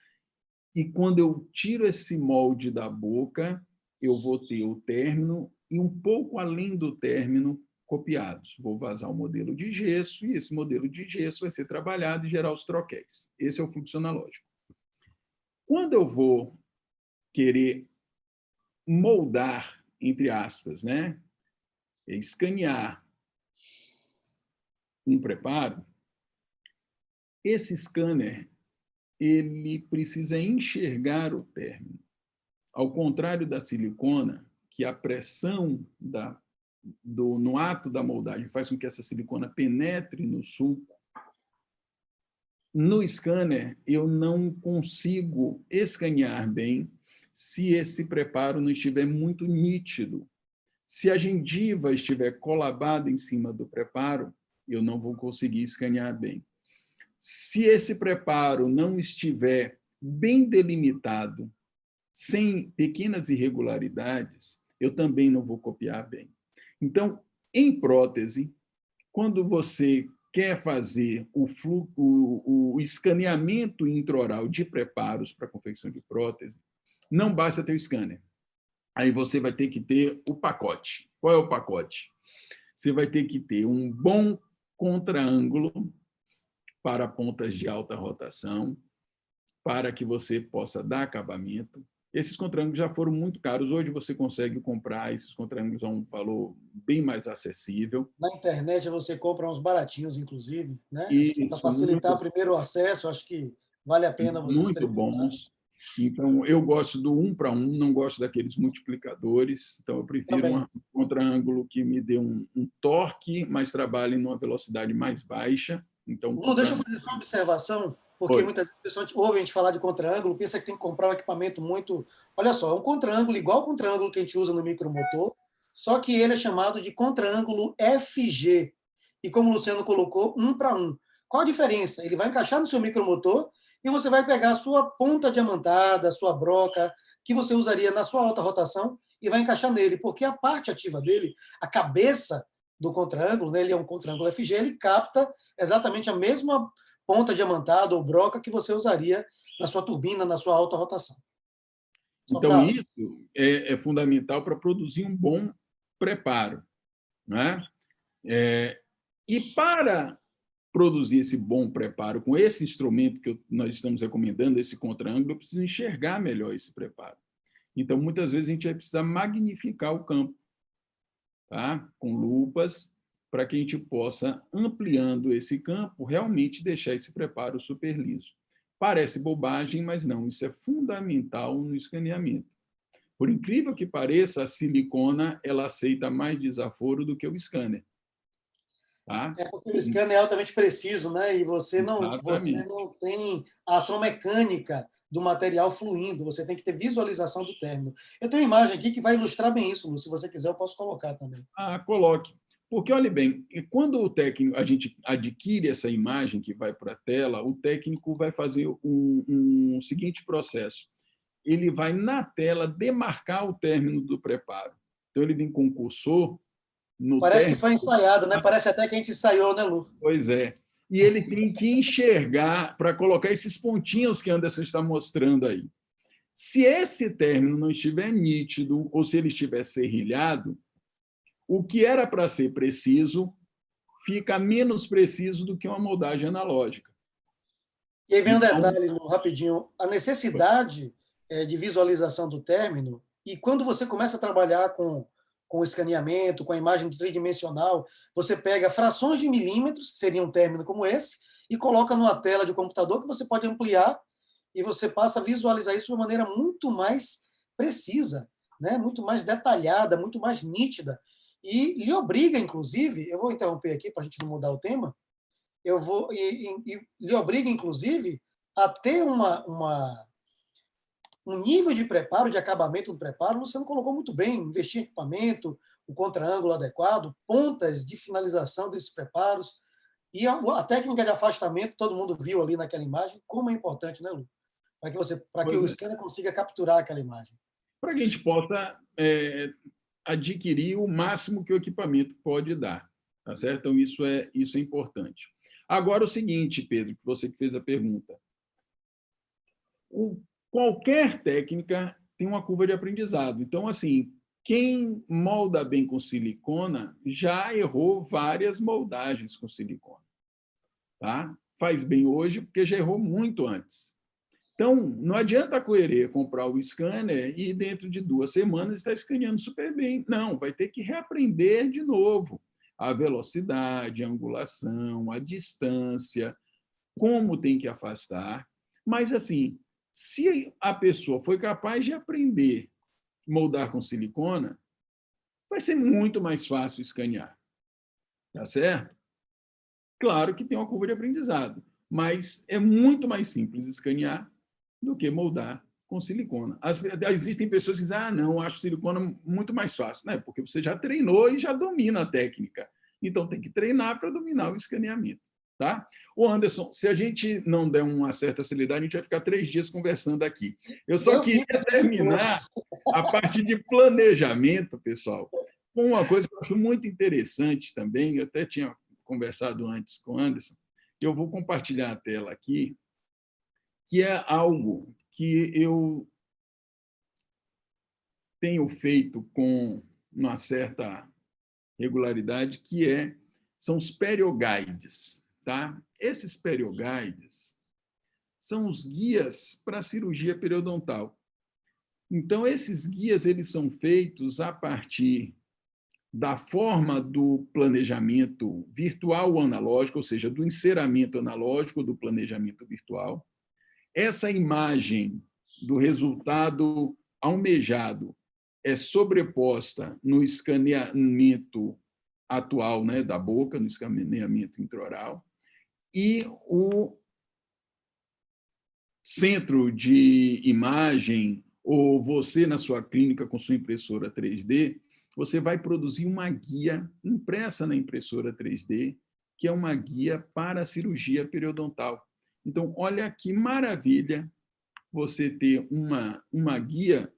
e quando eu tiro esse molde da boca, eu vou ter o término e um pouco além do término copiados. Vou vazar o modelo de gesso e esse modelo de gesso vai ser trabalhado e gerar os troquéis. Esse é o fluxo analógico. Quando eu vou querer moldar, entre aspas, né, escanear um preparo, esse scanner ele precisa enxergar o término. Ao contrário da silicona, que a pressão no ato da moldagem faz com que essa silicona penetre no sulco, no scanner eu não consigo escanear bem se esse preparo não estiver muito nítido. Se a gengiva estiver colabada em cima do preparo, eu não vou conseguir escanear bem. Se esse preparo não estiver bem delimitado, sem pequenas irregularidades, eu também não vou copiar bem. Então, em prótese, quando você quer fazer o escaneamento intraoral de preparos para confecção de prótese, não basta ter o scanner. Aí você vai ter que ter o pacote. Qual é o pacote? Você vai ter que ter um bom contraângulo para pontas de alta rotação, para que você possa dar acabamento. Esses contraângulos já foram muito caros. Hoje você consegue comprar esses contraângulos a um valor bem mais acessível. Na internet você compra uns baratinhos, inclusive, né? Para Isso, facilitar o muito, primeiro acesso, acho que vale a pena você muito experimentar. bons. Então, eu gosto do 1 para 1, não gosto daqueles multiplicadores. Então, eu prefiro um contraângulo que me dê um torque, mas trabalhe numa velocidade mais baixa. Então, Lu, deixa eu fazer só uma observação, porque Oi. muitas pessoas ouvem a gente falar de contraângulo, pensa que tem que comprar um equipamento muito... Olha só, é um contraângulo igual ao contraângulo que a gente usa no micromotor, só que ele é chamado de contraângulo FG. E como o Luciano colocou, 1 para 1. Qual a diferença? Ele vai encaixar no seu micromotor e você vai pegar a sua ponta diamantada, a sua broca, que você usaria na sua alta rotação, e vai encaixar nele, porque a parte ativa dele, a cabeça do contraângulo, né, ele é um contraângulo FG, ele capta exatamente a mesma ponta diamantada ou broca que você usaria na sua turbina, na sua alta rotação. Só Então, pra... isso é fundamental para produzir um bom preparo. Né? E para produzir esse bom preparo com esse instrumento que nós estamos recomendando, esse contraângulo, eu preciso enxergar melhor esse preparo. Então, muitas vezes, a gente vai precisar magnificar o campo, tá? Com lupas, para que a gente possa, ampliando esse campo, realmente deixar esse preparo super liso. Parece bobagem, mas não, isso é fundamental no escaneamento. Por incrível que pareça, a silicona ela aceita mais desaforo do que o scanner. Tá? É porque o scanner é altamente preciso, né? E você Exatamente. não tem a ação mecânica do material fluindo, você tem que ter visualização do término. Eu tenho uma imagem aqui que vai ilustrar bem isso, Lu. Se você quiser, eu posso colocar também. Coloque. Porque, olhe bem, quando o técnico, a gente adquire essa imagem que vai para a tela, o técnico vai fazer um seguinte processo. Ele vai, na tela, demarcar o término do preparo. Então, ele vem com o cursor no Parece que término. foi ensaiado, né? Parece até que a gente ensaiou, né, Lu? Pois é. E ele tem que enxergar para colocar esses pontinhos que Anderson está mostrando aí. Se esse término não estiver nítido ou se ele estiver serrilhado, o que era para ser preciso fica menos preciso do que uma moldagem analógica. E aí vem um Então, detalhe, Lu, rapidinho. A necessidade de visualização do término, e quando você começa a trabalhar com escaneamento, com a imagem tridimensional, você pega frações de milímetros, que seria um término como esse, e coloca numa tela de computador que você pode ampliar e você passa a visualizar isso de uma maneira muito mais precisa, né? Muito mais detalhada, muito mais nítida. E lhe obriga, inclusive, eu vou interromper aqui para a gente não mudar o tema, e lhe obriga, inclusive, a ter um nível de preparo, de acabamento do preparo. Você não colocou muito bem, investir em equipamento, o contra-ângulo adequado, pontas de finalização desses preparos, e a técnica de afastamento, todo mundo viu ali naquela imagem, como é importante, né, Lu? Para que o scanner consiga capturar aquela imagem. para que a gente possa adquirir o máximo que o equipamento pode dar. Tá certo? Então, isso é importante. Agora, o seguinte, Pedro, você que fez a pergunta. Qualquer técnica tem uma curva de aprendizado. Então, assim, quem molda bem com silicona já errou várias moldagens com silicona. Tá? Faz bem hoje porque já errou muito antes. Então, não adianta querer comprar o scanner e dentro de 2 semanas está escaneando super bem. Não, vai ter que reaprender de novo a velocidade, a angulação, a distância, como tem que afastar. Mas, assim, se a pessoa foi capaz de aprender a moldar com silicona, vai ser muito mais fácil escanear. Tá certo? Claro que tem uma curva de aprendizado, mas é muito mais simples escanear do que moldar com silicona. Existem pessoas que dizem, não, acho silicona muito mais fácil, né? Porque você já treinou e já domina a técnica. Então, tem que treinar para dominar o escaneamento. Tá? Ô, Anderson, se a gente não der uma certa celeridade, a gente vai ficar 3 dias conversando aqui. Eu só queria terminar a parte de planejamento, pessoal, com uma coisa que eu acho muito interessante também, eu até tinha conversado antes com o Anderson, eu vou compartilhar a tela aqui, que é algo que eu tenho feito com uma certa regularidade, são os perioguides. Tá? Esses perioguides são os guias para a cirurgia periodontal. Então, esses guias eles são feitos a partir da forma do planejamento virtual ou analógico, ou seja, do enceramento analógico do planejamento virtual. Essa imagem do resultado almejado é sobreposta no escaneamento atual, né, da boca, no escaneamento intraoral, e o centro de imagem, ou você na sua clínica com sua impressora 3D, você vai produzir uma guia impressa na impressora 3D, que é uma guia para a cirurgia periodontal. Então, olha que maravilha você ter uma guia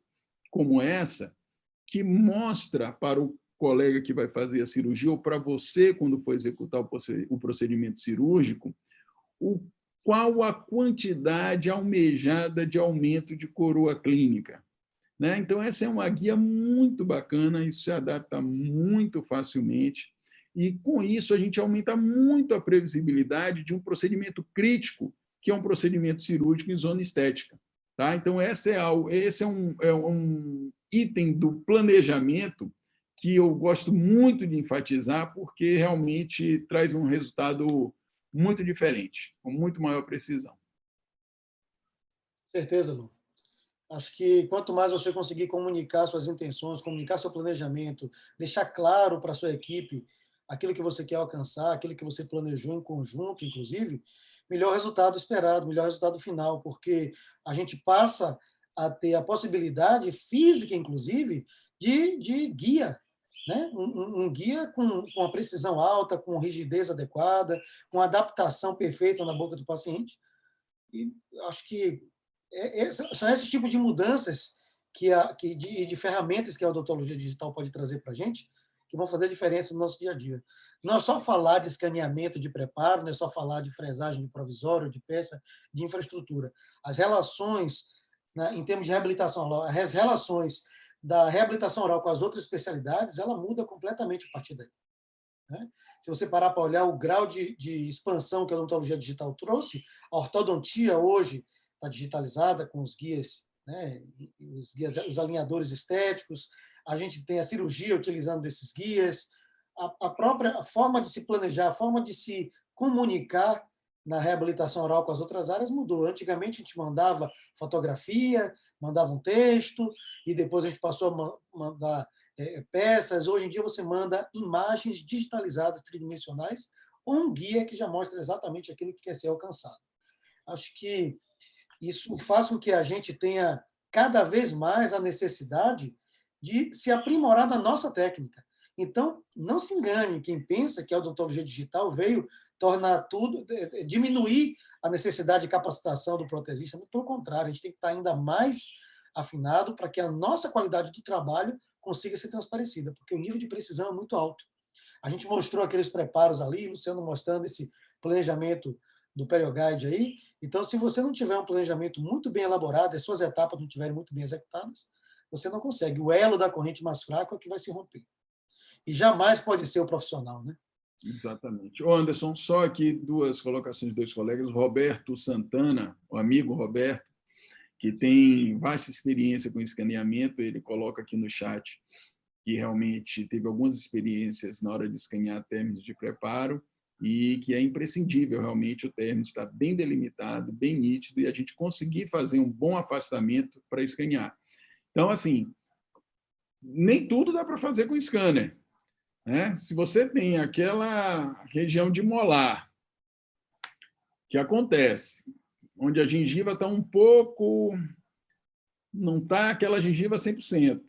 como essa, que mostra para o colega que vai fazer a cirurgia, ou para você, quando for executar o procedimento cirúrgico, qual a quantidade almejada de aumento de coroa clínica. Né? Então, essa é uma guia muito bacana, isso se adapta muito facilmente, e com isso a gente aumenta muito a previsibilidade de um procedimento crítico, que é um procedimento cirúrgico em zona estética. Tá? Então, esse é um item do planejamento que eu gosto muito de enfatizar, porque realmente traz um resultado muito diferente, com muito maior precisão. Certeza, Lu. Acho que quanto mais você conseguir comunicar suas intenções, comunicar seu planejamento, deixar claro para a sua equipe aquilo que você quer alcançar, aquilo que você planejou em conjunto, inclusive, melhor resultado esperado, melhor resultado final, porque a gente passa a ter a possibilidade física, inclusive, de guia, né? Um guia com a precisão alta, com rigidez adequada, com adaptação perfeita na boca do paciente. E acho que são esse tipo de mudanças de ferramentas que a odontologia digital pode trazer para a gente, que vão fazer diferença no nosso dia a dia. Não é só falar de escaneamento de preparo, não é só falar de fresagem de provisório, de peça, de infraestrutura. As relações, né, em termos de reabilitação oral, as relações da reabilitação oral com as outras especialidades, ela muda completamente a partir daí. Né? Se você parar para olhar o grau de expansão que a odontologia digital trouxe, a ortodontia hoje está digitalizada com os guias, né? Os alinhadores estéticos, a gente tem a cirurgia utilizando desses guias, a própria forma de se planejar, a forma de se comunicar na reabilitação oral com as outras áreas mudou. Antigamente a gente mandava fotografia, mandava um texto, e depois a gente passou a mandar peças. Hoje em dia você manda imagens digitalizadas, tridimensionais, ou um guia que já mostra exatamente aquilo que quer ser alcançado. Acho que isso faz com que a gente tenha cada vez mais a necessidade de se aprimorar na nossa técnica. Então, não se engane quem pensa que a odontologia digital veio tornar tudo, diminuir a necessidade de capacitação do protesista. Muito pelo contrário, a gente tem que estar ainda mais afinado para que a nossa qualidade do trabalho consiga ser transparecida, porque o nível de precisão é muito alto. A gente mostrou aqueles preparos ali, Luciano mostrando esse planejamento do PerioGuide aí. Então, se você não tiver um planejamento muito bem elaborado, as suas etapas não estiverem muito bem executadas, você não consegue. O elo da corrente mais fraco é o que vai se romper. E jamais pode ser o profissional, né? Exatamente. Ô Anderson, só aqui duas colocações de dois colegas. Roberto Santana, o amigo Roberto, que tem vasta experiência com escaneamento, ele coloca aqui no chat que realmente teve algumas experiências na hora de escanear términos de preparo e que é imprescindível realmente o término estar bem delimitado, bem nítido, e a gente conseguir fazer um bom afastamento para escanear. Então, assim, nem tudo dá para fazer com scanner, né? Se você tem aquela região de molar, que acontece, onde a gengiva está um pouco... não está aquela gengiva 100%.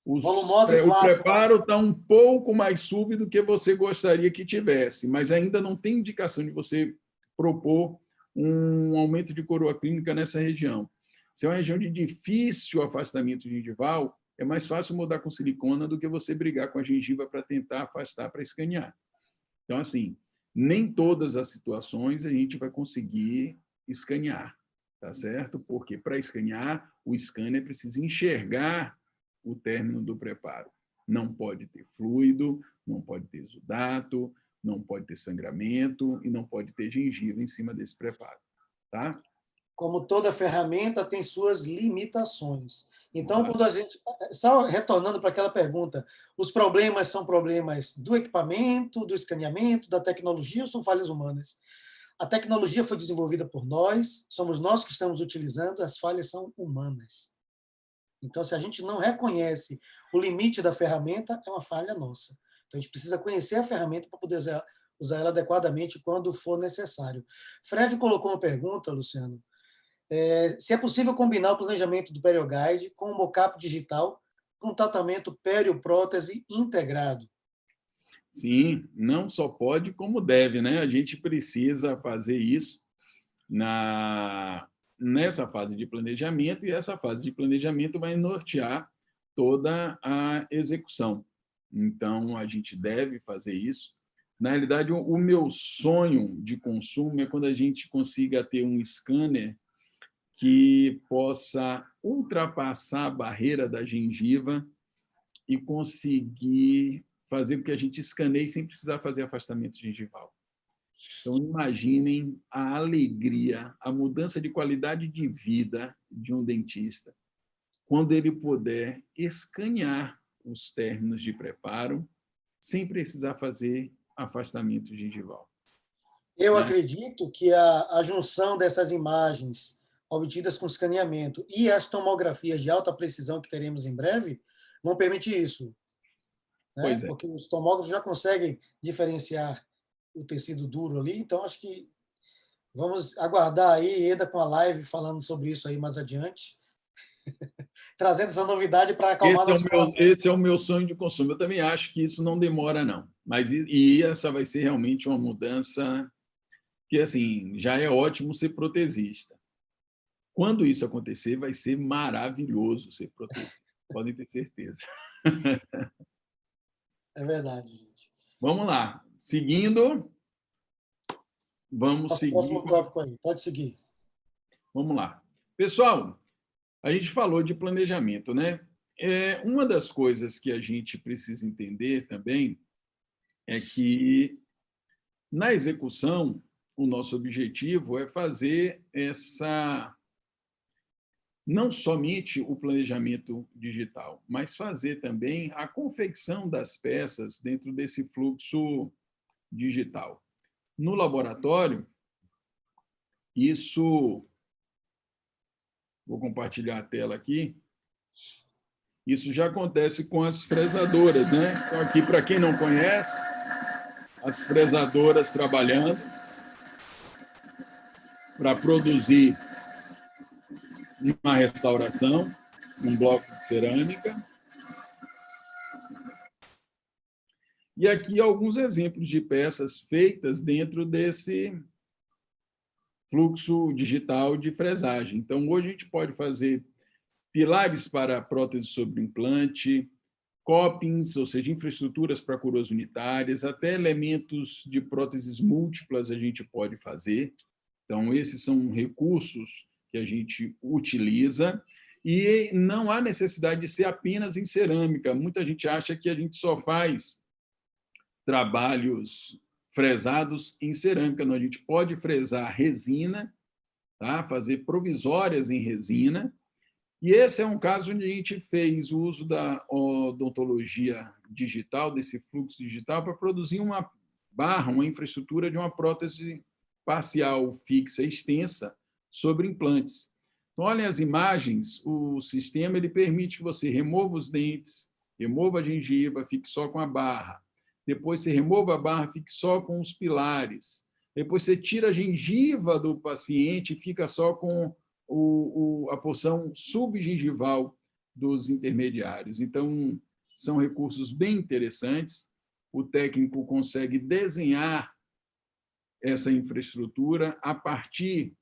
Volumosa e O plástica. preparo está um pouco mais súbito do que você gostaria que tivesse, mas ainda não tem indicação de você propor um aumento de coroa clínica nessa região. Se é uma região de difícil afastamento gengival, é mais fácil mudar com silicona do que você brigar com a gengiva para tentar afastar para escanear. Então, assim, nem todas as situações a gente vai conseguir escanear, tá certo? Porque para escanear, o scanner precisa enxergar o término do preparo. Não pode ter fluido, não pode ter exudato, não pode ter sangramento e não pode ter gengiva em cima desse preparo, tá? Como toda ferramenta tem suas limitações. Então, quando a gente, só retornando para aquela pergunta, os problemas são problemas do equipamento, do escaneamento, da tecnologia ou são falhas humanas? A tecnologia foi desenvolvida por nós, somos nós que estamos utilizando, as falhas são humanas. Então, se a gente não reconhece o limite da ferramenta, é uma falha nossa. Então, a gente precisa conhecer a ferramenta para poder usar ela adequadamente quando for necessário. Fred colocou uma pergunta, Luciano, se é possível combinar o planejamento do PerioGuide com o mockup digital com um tratamento perioprótese integrado. Sim, não só pode, como deve, né? A gente precisa fazer isso nessa fase de planejamento, e essa fase de planejamento vai nortear toda a execução. Então, a gente deve fazer isso. Na realidade, o meu sonho de consumo é quando a gente consiga ter um scanner que possa ultrapassar a barreira da gengiva e conseguir fazer com que a gente escaneie sem precisar fazer afastamento gengival. Então, imaginem a alegria, a mudança de qualidade de vida de um dentista quando ele puder escanear os términos de preparo sem precisar fazer afastamento gengival. Eu acredito que a junção dessas imagens obtidas com escaneamento e as tomografias de alta precisão que teremos em breve vão permitir isso, né? Pois é. Porque os tomógrafos já conseguem diferenciar o tecido duro ali, então acho que vamos aguardar aí, Eda com a live falando sobre isso aí mais adiante, trazendo essa novidade para acalmar nosso coração. Esse é o meu sonho de consumo. Eu também acho que isso não demora, não. Mas essa vai ser realmente uma mudança que, assim, já é ótimo ser protesista. Quando isso acontecer, vai ser maravilhoso ser protesista. Podem ter certeza. É verdade, gente. Vamos lá. Seguindo, vamos seguir. Próximo tópico aí, pode seguir. Vamos lá. Pessoal, a gente falou de planejamento, né? Uma das coisas que a gente precisa entender também é que, na execução, o nosso objetivo é fazer não somente o planejamento digital, mas fazer também a confecção das peças dentro desse fluxo digital. No laboratório, vou compartilhar a tela aqui, isso já acontece com as fresadoras, né? Então, aqui, para quem não conhece, as fresadoras trabalhando para produzir uma restauração, um bloco de cerâmica. E aqui alguns exemplos de peças feitas dentro desse fluxo digital de fresagem. Então, hoje a gente pode fazer pilares para prótese sobre implante, copings, ou seja, infraestruturas para coroas unitárias, até elementos de próteses múltiplas a gente pode fazer. Então, esses são recursos que a gente utiliza e não há necessidade de ser apenas em cerâmica. Muita gente acha que a gente só faz trabalhos fresados em cerâmica. Não, a gente pode fresar resina, tá? Fazer provisórias em resina. E esse é um caso onde a gente fez o uso da odontologia digital, desse fluxo digital, para produzir uma barra, uma infraestrutura de uma prótese parcial fixa extensa sobre implantes. Então, olhem as imagens, o sistema ele permite que você remova os dentes, remova a gengiva, fique só com a barra. Depois você remova a barra, fique só com os pilares. Depois você tira a gengiva do paciente e fica só com a porção subgengival dos intermediários. Então, são recursos bem interessantes. O técnico consegue desenhar essa infraestrutura a partir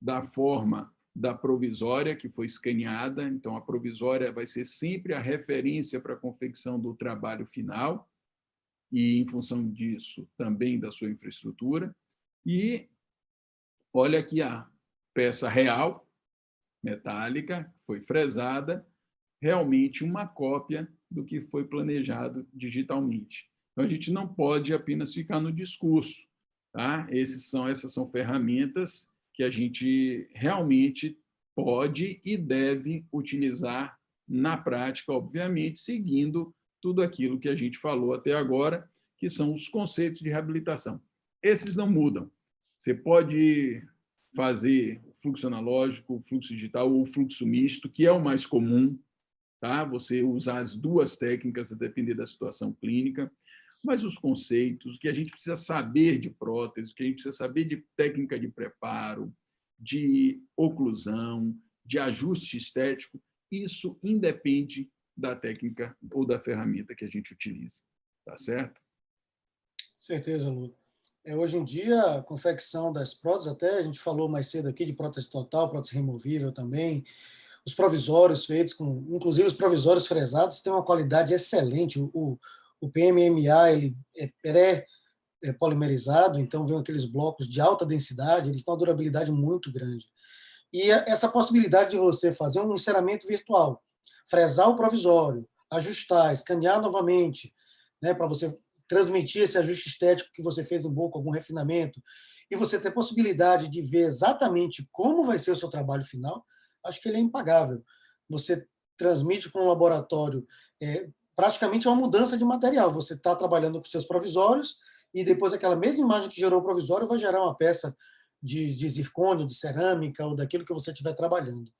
da forma da provisória, que foi escaneada. Então, a provisória vai ser sempre a referência para a confecção do trabalho final e, em função disso, também da sua infraestrutura. E olha aqui a peça real, metálica, foi fresada, realmente uma cópia do que foi planejado digitalmente. Então, a gente não pode apenas ficar no discurso. Tá? Essas são ferramentas que a gente realmente pode e deve utilizar na prática, obviamente, seguindo tudo aquilo que a gente falou até agora, que são os conceitos de reabilitação. Esses não mudam. Você pode fazer fluxo analógico, fluxo digital ou fluxo misto, que é o mais comum, tá? Você usar as duas técnicas a depender da situação clínica, mas os conceitos, o que a gente precisa saber de prótese, o que a gente precisa saber de técnica de preparo, de oclusão, de ajuste estético, isso independe da técnica ou da ferramenta que a gente utiliza, tá certo? Certeza, Lu. Hoje em dia, a confecção das próteses, até a gente falou mais cedo aqui de prótese total, prótese removível também, os provisórios feitos com, inclusive os provisórios fresados, têm uma qualidade excelente. O PMMA ele é pré-polimerizado, então vem aqueles blocos de alta densidade, eles têm uma durabilidade muito grande. E essa possibilidade de você fazer um enceramento virtual, fresar o provisório, ajustar, escanear novamente, né, para você transmitir esse ajuste estético que você fez em boca, algum refinamento, e você ter possibilidade de ver exatamente como vai ser o seu trabalho final, acho que ele é impagável. Você transmite para um laboratório, praticamente é uma mudança de material. Você está trabalhando com seus provisórios e depois aquela mesma imagem que gerou o provisório vai gerar uma peça de zircônio, de cerâmica ou daquilo que você estiver trabalhando.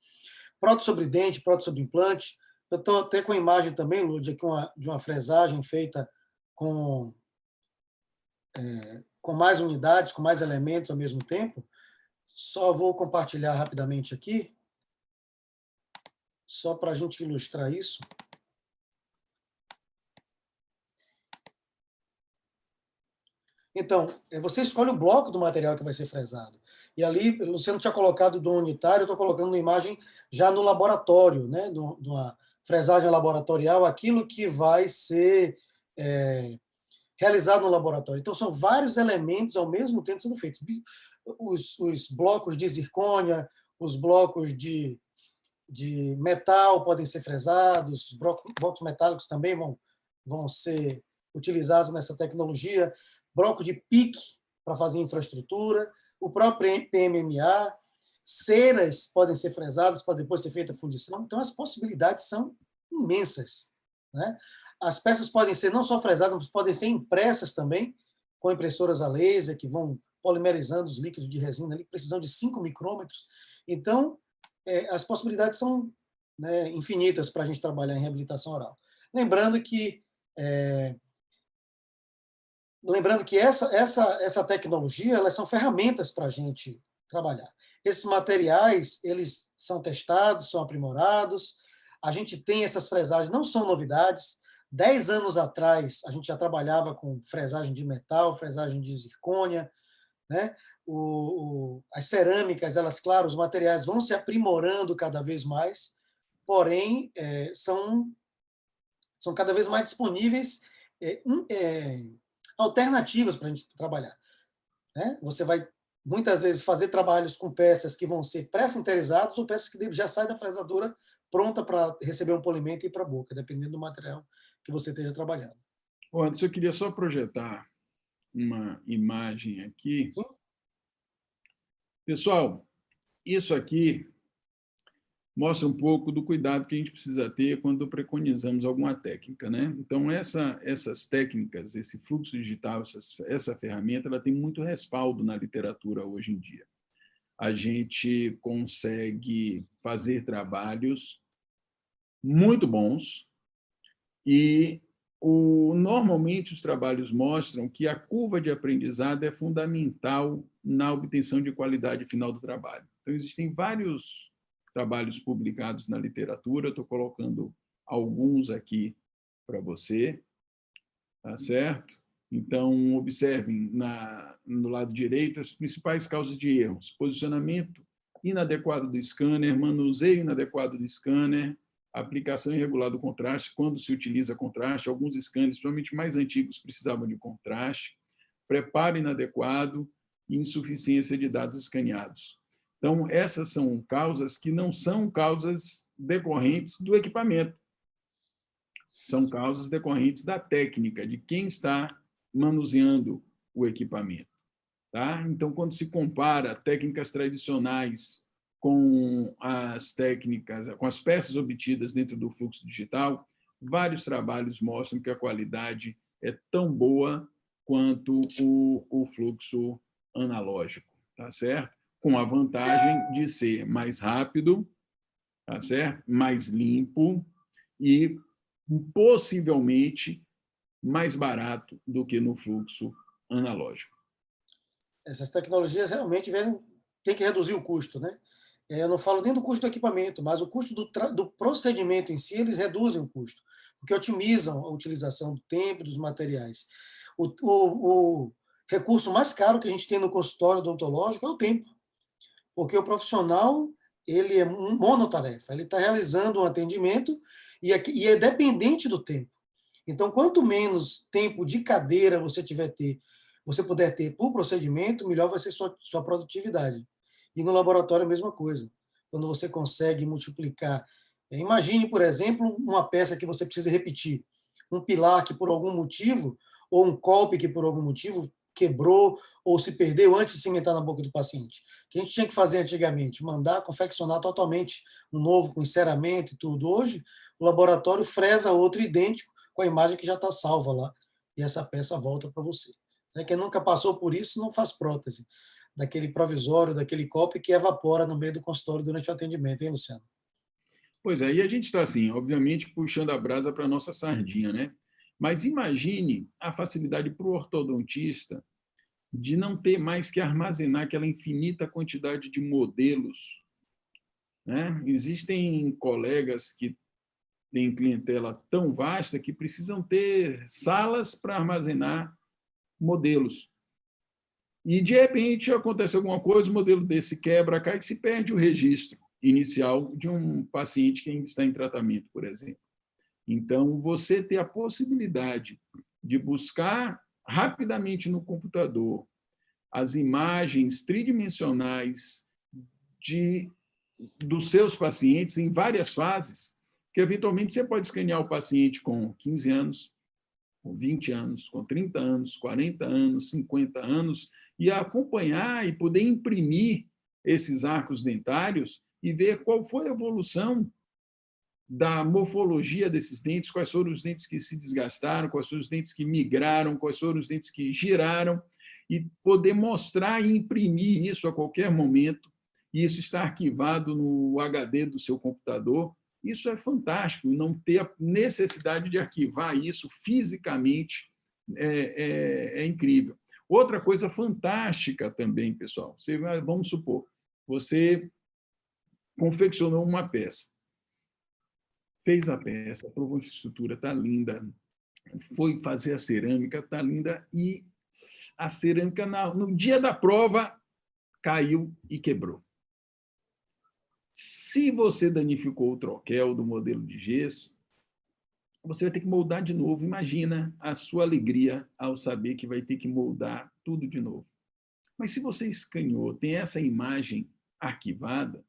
Prótese sobre dente, prótese sobre implante. Eu estou até com a imagem também, Lud, aqui de uma fresagem feita com mais unidades, com mais elementos ao mesmo tempo. Só vou compartilhar rapidamente aqui, só para a gente ilustrar isso. Então, você escolhe o bloco do material que vai ser fresado. E ali, o Luciano tinha colocado do unitário, eu estou colocando uma imagem já no laboratório, né? De uma fresagem laboratorial, aquilo que vai ser realizado no laboratório. Então, são vários elementos ao mesmo tempo sendo feitos. Os blocos de zircônia, os blocos de metal podem ser fresados, os blocos metálicos também vão ser utilizados nessa tecnologia, blocos de PIC para fazer infraestrutura, o próprio PMMA, ceras podem ser fresadas para depois ser feita a fundição. Então, as possibilidades são imensas, né? As peças podem ser não só fresadas, mas podem ser impressas também, com impressoras a laser, que vão polimerizando os líquidos de resina, ali, precisão de 5 micrômetros. Então, as possibilidades são, né, infinitas para a gente trabalhar em reabilitação oral. Lembrando que essa tecnologia, elas são ferramentas para a gente trabalhar. Esses materiais, eles são testados, são aprimorados, a gente tem essas fresagens, não são novidades. 10 anos atrás, a gente já trabalhava com fresagem de metal, fresagem de zircônia, né? As cerâmicas, elas, claro, os materiais vão se aprimorando cada vez mais, porém, são cada vez mais disponíveis alternativas para a gente trabalhar, né? Você vai, muitas vezes, fazer trabalhos com peças que vão ser pré-sinterizadas ou peças que já saem da fresadora pronta para receber um polimento e ir para a boca, dependendo do material que você esteja trabalhando. Anderson, eu queria só projetar uma imagem aqui. Sim. Pessoal, isso aqui mostra um pouco do cuidado que a gente precisa ter quando preconizamos alguma técnica, né? Então, essas técnicas, esse fluxo digital, essa ferramenta, ela tem muito respaldo na literatura hoje em dia. A gente consegue fazer trabalhos muito bons e normalmente os trabalhos mostram que a curva de aprendizado é fundamental na obtenção de qualidade final do trabalho. Então, existem vários trabalhos publicados na literatura, estou colocando alguns aqui para você, tá certo? Então, observem no lado direito as principais causas de erros: posicionamento inadequado do scanner, manuseio inadequado do scanner, aplicação irregular do contraste, quando se utiliza contraste. Alguns scanners, principalmente mais antigos, precisavam de contraste, preparo inadequado e insuficiência de dados escaneados. Então, essas são causas que não são causas decorrentes do equipamento, são causas decorrentes da técnica, de quem está manuseando o equipamento. Tá? Então, quando se compara técnicas tradicionais com as técnicas, com as peças obtidas dentro do fluxo digital, vários trabalhos mostram que a qualidade é tão boa quanto o fluxo analógico, tá certo? Com a vantagem de ser mais rápido, tá certo? Mais limpo e possivelmente mais barato do que no fluxo analógico. Essas tecnologias realmente tem que reduzir o custo, né? Eu não falo nem do custo do equipamento, mas o custo do procedimento em si, eles reduzem o custo, porque otimizam a utilização do tempo, dos materiais. O recurso mais caro que a gente tem no consultório odontológico é o tempo, porque o profissional, ele é monotarefa, ele está realizando um atendimento e é dependente do tempo. Então, quanto menos tempo de cadeira você puder ter por procedimento, melhor vai ser sua produtividade. E no laboratório a mesma coisa. Quando você consegue multiplicar, imagine, por exemplo, uma peça que você precisa repetir, um pilar que por algum motivo, ou um colpe que por algum motivo quebrou ou se perdeu antes de cimentar na boca do paciente. O que a gente tinha que fazer antigamente? Mandar confeccionar totalmente um novo, com enceramento e tudo. Hoje, o laboratório fresa outro idêntico com a imagem que já está salva lá, e essa peça volta para você. Quem nunca passou por isso não faz prótese. daquele provisório, daquele copo que evapora no meio do consultório durante o atendimento, hein, Luciano? Pois é, e a gente está, assim, obviamente, puxando a brasa para a nossa sardinha, né? Mas imagine a facilidade para o ortodontista de não ter mais que armazenar aquela infinita quantidade de modelos, né? Existem colegas que têm clientela tão vasta que precisam ter salas para armazenar modelos. E, de repente, acontece alguma coisa, o modelo desse quebra, cai, que se perde o registro inicial de um paciente que ainda está em tratamento, por exemplo. Então, você ter a possibilidade de buscar rapidamente no computador as imagens tridimensionais dos seus pacientes em várias fases, que eventualmente você pode escanear o paciente com 15 anos, com 20 anos, com 30 anos, 40 anos, 50 anos, e acompanhar e poder imprimir esses arcos dentários e ver qual foi a evolução da morfologia desses dentes, quais foram os dentes que se desgastaram, quais foram os dentes que migraram, quais foram os dentes que giraram, e poder mostrar e imprimir isso a qualquer momento, e isso está arquivado no HD do seu computador. Isso é fantástico, não ter a necessidade de arquivar isso fisicamente é incrível. Outra coisa fantástica também, pessoal, vamos supor, você confeccionou uma peça, fez a peça, provou a estrutura, está linda, foi fazer a cerâmica, está linda, e a cerâmica, no dia da prova, caiu e quebrou. Se você danificou o troquel do modelo de gesso, você vai ter que moldar de novo. Imagina a sua alegria ao saber que vai ter que moldar tudo de novo. Mas se você escaneou, tem essa imagem arquivada,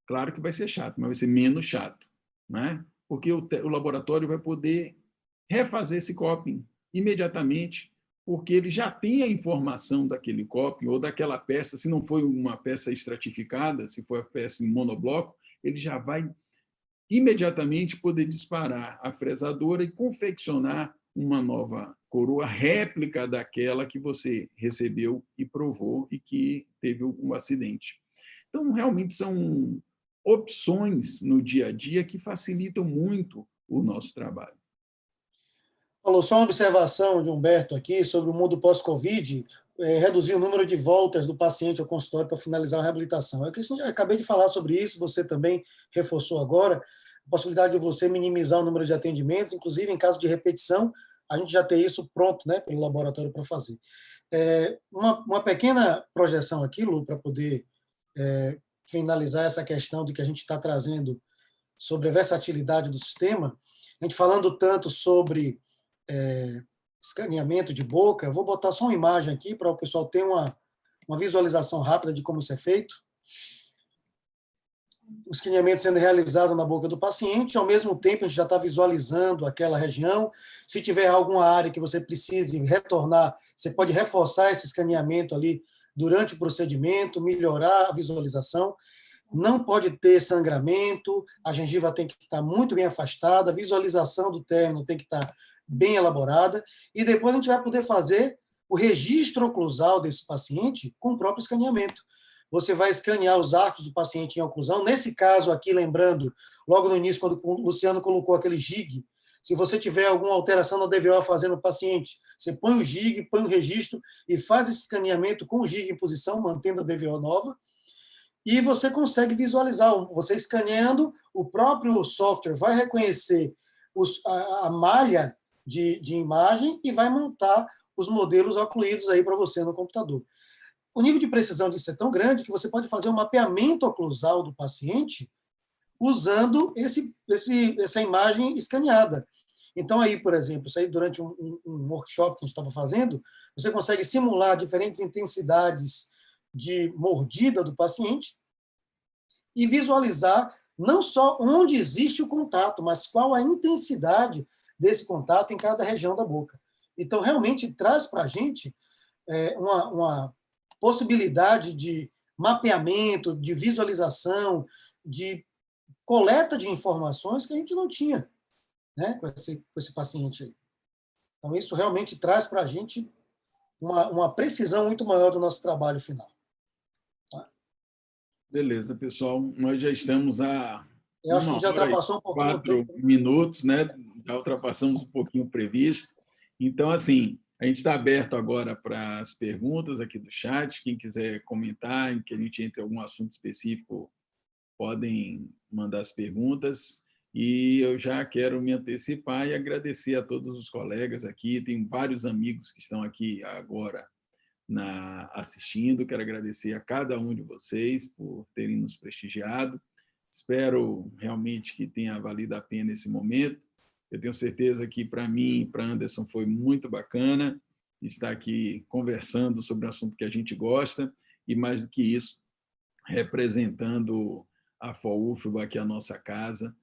claro que vai ser chato, mas vai ser menos chato, né? Porque o laboratório vai poder refazer esse coping imediatamente, porque ele já tem a informação daquele coping ou daquela peça. Se não foi uma peça estratificada, se for a peça em monobloco, ele já vai imediatamente poder disparar a fresadora e confeccionar uma nova coroa réplica daquela que você recebeu e provou e que teve um acidente. Então, realmente são opções no dia a dia que facilitam muito o nosso trabalho. Falou só uma observação de Humberto aqui sobre o mundo pós-Covid, reduzir o número de voltas do paciente ao consultório para finalizar a reabilitação. Eu acabei de falar sobre isso, você também reforçou agora, a possibilidade de você minimizar o número de atendimentos, inclusive em caso de repetição, a gente já tem isso pronto, né, pelo laboratório para fazer. Uma pequena projeção aqui, Lu, para poder finalizar essa questão de que a gente está trazendo sobre a versatilidade do sistema, a gente falando tanto sobre escaneamento de boca, eu vou botar só uma imagem aqui para o pessoal ter uma visualização rápida de como isso é feito. O escaneamento sendo realizado na boca do paciente, ao mesmo tempo a gente já está visualizando aquela região. Se tiver alguma área que você precise retornar, você pode reforçar esse escaneamento ali durante o procedimento, melhorar a visualização. Não pode ter sangramento, a gengiva tem que estar muito bem afastada, a visualização do término tem que estar bem elaborada, e depois a gente vai poder fazer o registro oclusal desse paciente com o próprio escaneamento. Você vai escanear os arcos do paciente em oclusão. Nesse caso aqui, lembrando, logo no início, quando o Luciano colocou aquele jig, se você tiver alguma alteração na DVO a fazer no paciente, você põe o jig, põe o registro e faz esse escaneamento com o jig em posição, mantendo a DVO nova, e você consegue visualizar. Você escaneando, o próprio software vai reconhecer a malha de imagem e vai montar os modelos ocluídos aí para você no computador. O nível de precisão disso é tão grande que você pode fazer um mapeamento oclusal do paciente usando essa imagem escaneada. Então, aí, por exemplo, isso aí durante um workshop que a gente estava fazendo, você consegue simular diferentes intensidades de mordida do paciente e visualizar não só onde existe o contato, mas qual a intensidade desse contato em cada região da boca. Então, realmente traz para a gente uma possibilidade de mapeamento, de visualização, de coleta de informações que a gente não tinha, né, com esse paciente aí. Então, isso realmente traz para a gente uma precisão muito maior do nosso trabalho final. Tá? Beleza, pessoal. Nós já estamos a Eu acho que a gente já 1 hora e ultrapassou um pouquinho o 4 tempo. minutos, né? Já ultrapassamos um pouquinho o previsto. Então, assim, a gente está aberto agora para as perguntas aqui do chat. Quem quiser comentar, em que a gente entre em algum assunto específico, podem mandar as perguntas. E eu já quero me antecipar e agradecer a todos os colegas aqui. Tem vários amigos que estão aqui agora assistindo. Quero agradecer a cada um de vocês por terem nos prestigiado. Espero realmente que tenha valido a pena esse momento. Eu tenho certeza que, para mim e para Anderson, foi muito bacana estar aqui conversando sobre um assunto que a gente gosta e, mais do que isso, representando a FOUFBA, que é a nossa casa,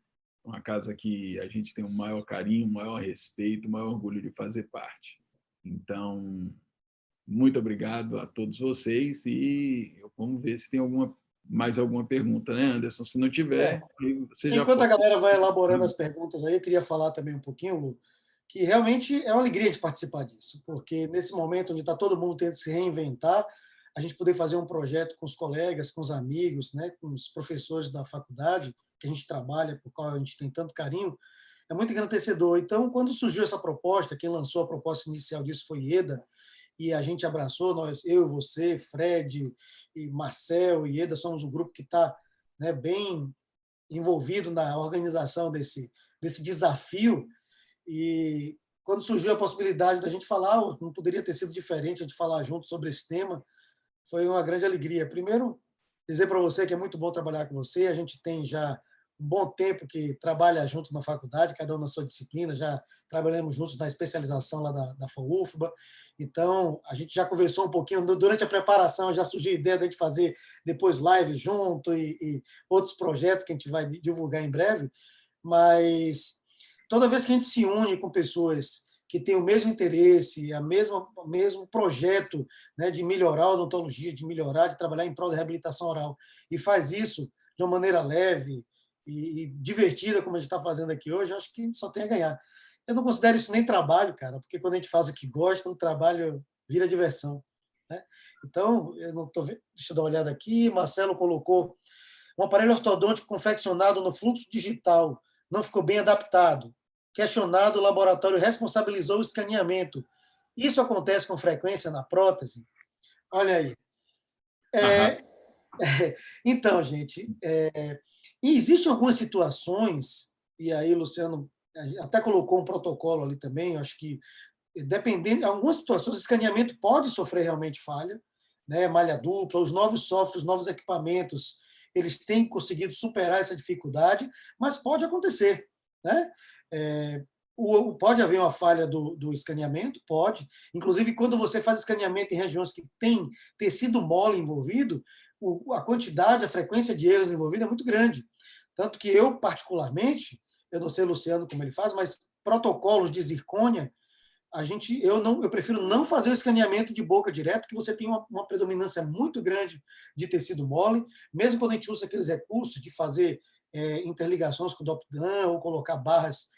uma casa que a gente tem o maior carinho, o maior respeito, o maior orgulho de fazer parte. Então, muito obrigado a todos vocês e vamos ver se tem mais alguma pergunta, né, Anderson? Se não tiver, você já Enquanto a pode. galera vai elaborando as perguntas aí, eu queria falar também um pouquinho, Lu, que realmente é uma alegria de participar disso, porque nesse momento onde está todo mundo tendo que se reinventar, a gente poder fazer um projeto com os colegas, com os amigos, né, com os professores da faculdade, que a gente trabalha, por qual a gente tem tanto carinho, é muito engrandecedor. Então, quando surgiu essa proposta, quem lançou a proposta inicial disso foi Ieda, e a gente abraçou, eu, você, Fred, e Marcel e Ieda, somos um grupo que está, né, bem envolvido na organização desse desafio. E quando surgiu a possibilidade da gente falar, não poderia ter sido diferente de falar junto sobre esse tema, foi uma grande alegria. Primeiro, dizer para você que é muito bom trabalhar com você. A gente tem já um bom tempo que trabalha junto na faculdade, cada um na sua disciplina, já trabalhamos juntos na especialização lá da FOUFBA. Então, a gente já conversou um pouquinho, durante a preparação já surgiu a ideia de a gente fazer depois live junto e outros projetos que a gente vai divulgar em breve, mas toda vez que a gente se une com pessoas que têm o mesmo interesse, o mesmo projeto, né, de melhorar a odontologia, de melhorar, de trabalhar em prol da reabilitação oral, e faz isso de uma maneira leve e divertida, como a gente está fazendo aqui hoje, eu acho que a gente só tem a ganhar. Eu não considero isso nem trabalho, cara, porque quando a gente faz o que gosta, o trabalho vira diversão, né? Então, eu não tô vendo, deixa eu dar uma olhada aqui, Marcelo colocou um aparelho ortodôntico confeccionado no fluxo digital, não ficou bem adaptado. Questionado, o laboratório responsabilizou o escaneamento. Isso acontece com frequência na prótese? Olha aí. Então, gente, existem algumas situações, e aí, Luciano, até colocou um protocolo ali também, eu acho que, dependendo, em algumas situações, o escaneamento pode sofrer realmente falha, né? Malha dupla, os novos softwares, os novos equipamentos, eles têm conseguido superar essa dificuldade, mas pode acontecer, né? Pode haver uma falha do escaneamento, pode. Inclusive, quando você faz escaneamento em regiões que tem tecido mole envolvido, a quantidade, a frequência de erros envolvidos é muito grande. Tanto que eu, particularmente, eu não sei, Luciano, como ele faz, mas protocolos de zircônia, eu prefiro não fazer o escaneamento de boca direto, que você tem uma predominância muito grande de tecido mole, mesmo quando a gente usa aqueles recursos de fazer interligações com o Dopdan ou colocar barras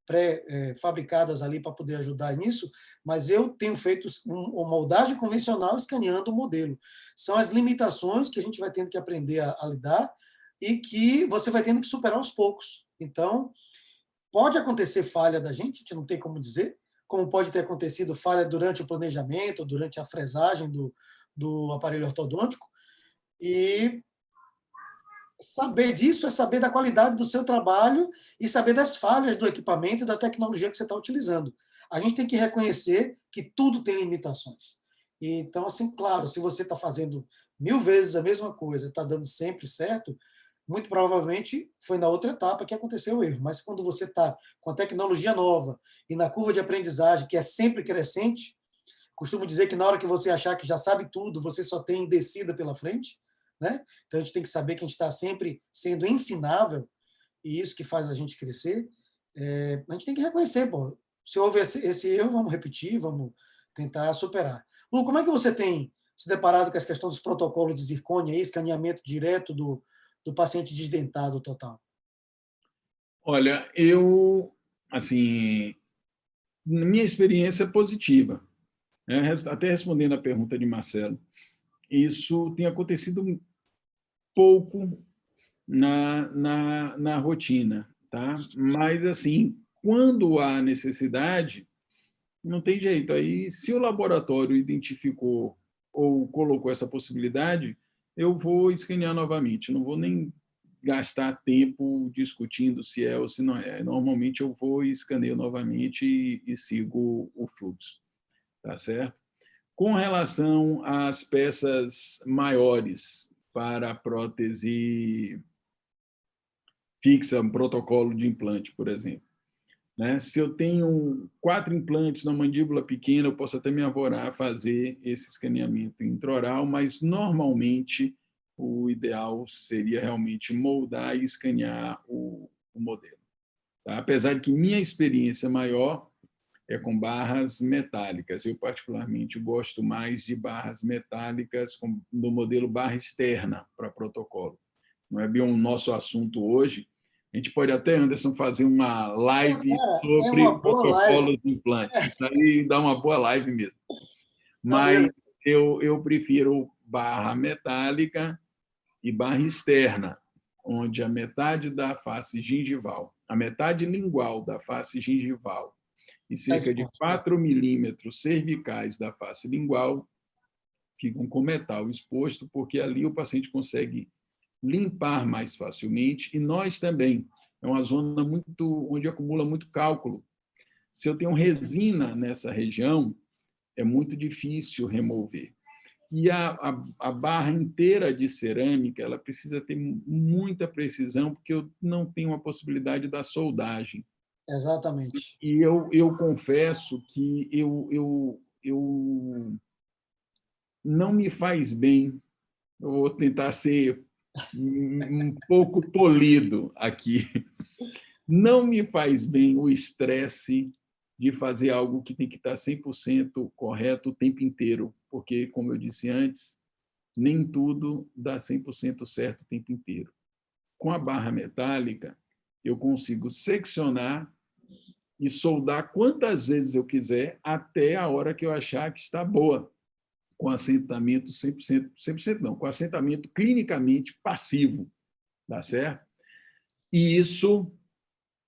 pré-fabricadas ali para poder ajudar nisso, mas eu tenho feito uma moldagem convencional escaneando o modelo. São as limitações que a gente vai tendo que aprender a lidar e que você vai tendo que superar aos poucos. Então, pode acontecer falha da gente não tem como dizer, como pode ter acontecido falha durante o planejamento, durante a fresagem do aparelho ortodôntico, e saber disso é saber da qualidade do seu trabalho e saber das falhas do equipamento e da tecnologia que você está utilizando. A gente tem que reconhecer que tudo tem limitações. E, então, assim, claro, se você está fazendo 1000 vezes a mesma coisa, está dando sempre certo, muito provavelmente foi na outra etapa que aconteceu o erro. Mas quando você está com a tecnologia nova e na curva de aprendizagem, que é sempre crescente, costumo dizer que na hora que você achar que já sabe tudo, você só tem descida pela frente, né? Então, a gente tem que saber que a gente está sempre sendo ensinável, e isso que faz a gente crescer. A gente tem que reconhecer, pô, se houve esse erro, vamos repetir, vamos tentar superar. Lu, como é que você tem se deparado com essa questão dos protocolos de zircônia, escaneamento direto do paciente desdentado total? Olha, assim, minha experiência é positiva. Até respondendo a pergunta de Marcelo, isso tem acontecido pouco na rotina, tá? Mas, assim, quando há necessidade, não tem jeito. Aí, se o laboratório identificou ou colocou essa possibilidade, eu vou escanear novamente. Não vou nem gastar tempo discutindo se é ou se não é. Normalmente, eu vou e escaneio novamente e sigo o fluxo, tá certo? Com relação às peças maiores para a prótese fixa, um protocolo de implante, por exemplo, né? Se eu tenho 4 implantes na mandíbula pequena, eu posso até me avorar a fazer esse escaneamento intraoral, mas, normalmente, o ideal seria realmente moldar e escanear o modelo. Tá? Apesar de que minha experiência maior é com barras metálicas. Eu, particularmente, gosto mais de barras metálicas no modelo barra externa para protocolo. Não é bem o nosso assunto hoje. A gente pode até, Anderson, fazer uma live Cara, é sobre uma boa live. protocolos de implantes. Isso aí dá uma boa live mesmo. Tá Mas mesmo. eu prefiro barra metálica e barra externa, onde a metade da face gengival, a metade lingual da face gengival e Tá cerca de exposto. 4 milímetros cervicais da face lingual ficam com metal exposto, porque ali o paciente consegue limpar mais facilmente, e nós também. É uma zona onde acumula muito cálculo. Se eu tenho resina nessa região, é muito difícil remover. E a barra inteira de cerâmica, ela precisa ter muita precisão, porque eu não tenho a possibilidade da soldagem. Exatamente. E eu confesso que eu não me faz bem. Eu vou tentar ser um pouco polido aqui. Não me faz bem o estresse de fazer algo que tem que estar 100% correto o tempo inteiro, porque, como eu disse antes, nem tudo dá 100% certo o tempo inteiro. Com a barra metálica, eu consigo seccionar e soldar quantas vezes eu quiser até a hora que eu achar que está boa, com assentamento 100% não, com assentamento clinicamente passivo, tá certo? E isso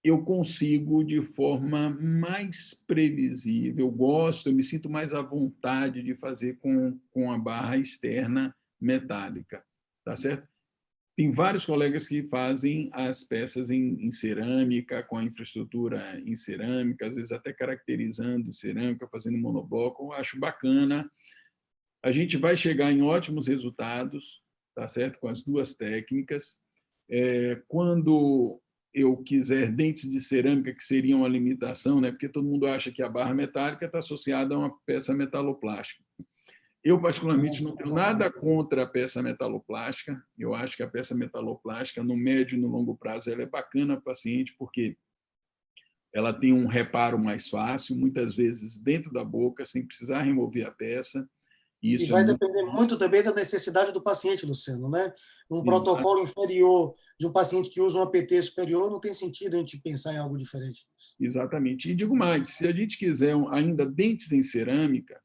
eu consigo de forma mais previsível. Eu gosto, eu me sinto mais à vontade de fazer com a barra externa metálica, tá certo? Tem vários colegas que fazem as peças em cerâmica, com a infraestrutura em cerâmica, às vezes até caracterizando cerâmica, fazendo monobloco. Eu acho bacana. A gente vai chegar em ótimos resultados, tá certo? Com as duas técnicas. Quando eu quiser dentes de cerâmica, que seria uma limitação, né? Porque todo mundo acha que a barra metálica está associada a uma peça metaloplástica. Eu, particularmente, não tenho nada contra a peça metaloplástica. Eu acho que a peça metaloplástica, no médio e no longo prazo, ela é bacana para o paciente, porque ela tem um reparo mais fácil, muitas vezes dentro da boca, sem precisar remover a peça. E E isso é vai muito depender muito também da necessidade do paciente, Luciano, né? Um exato. protocolo inferior de um paciente que usa um APT superior, não tem sentido a gente pensar em algo diferente disso. Exatamente. E digo mais, se a gente quiser ainda dentes em cerâmica,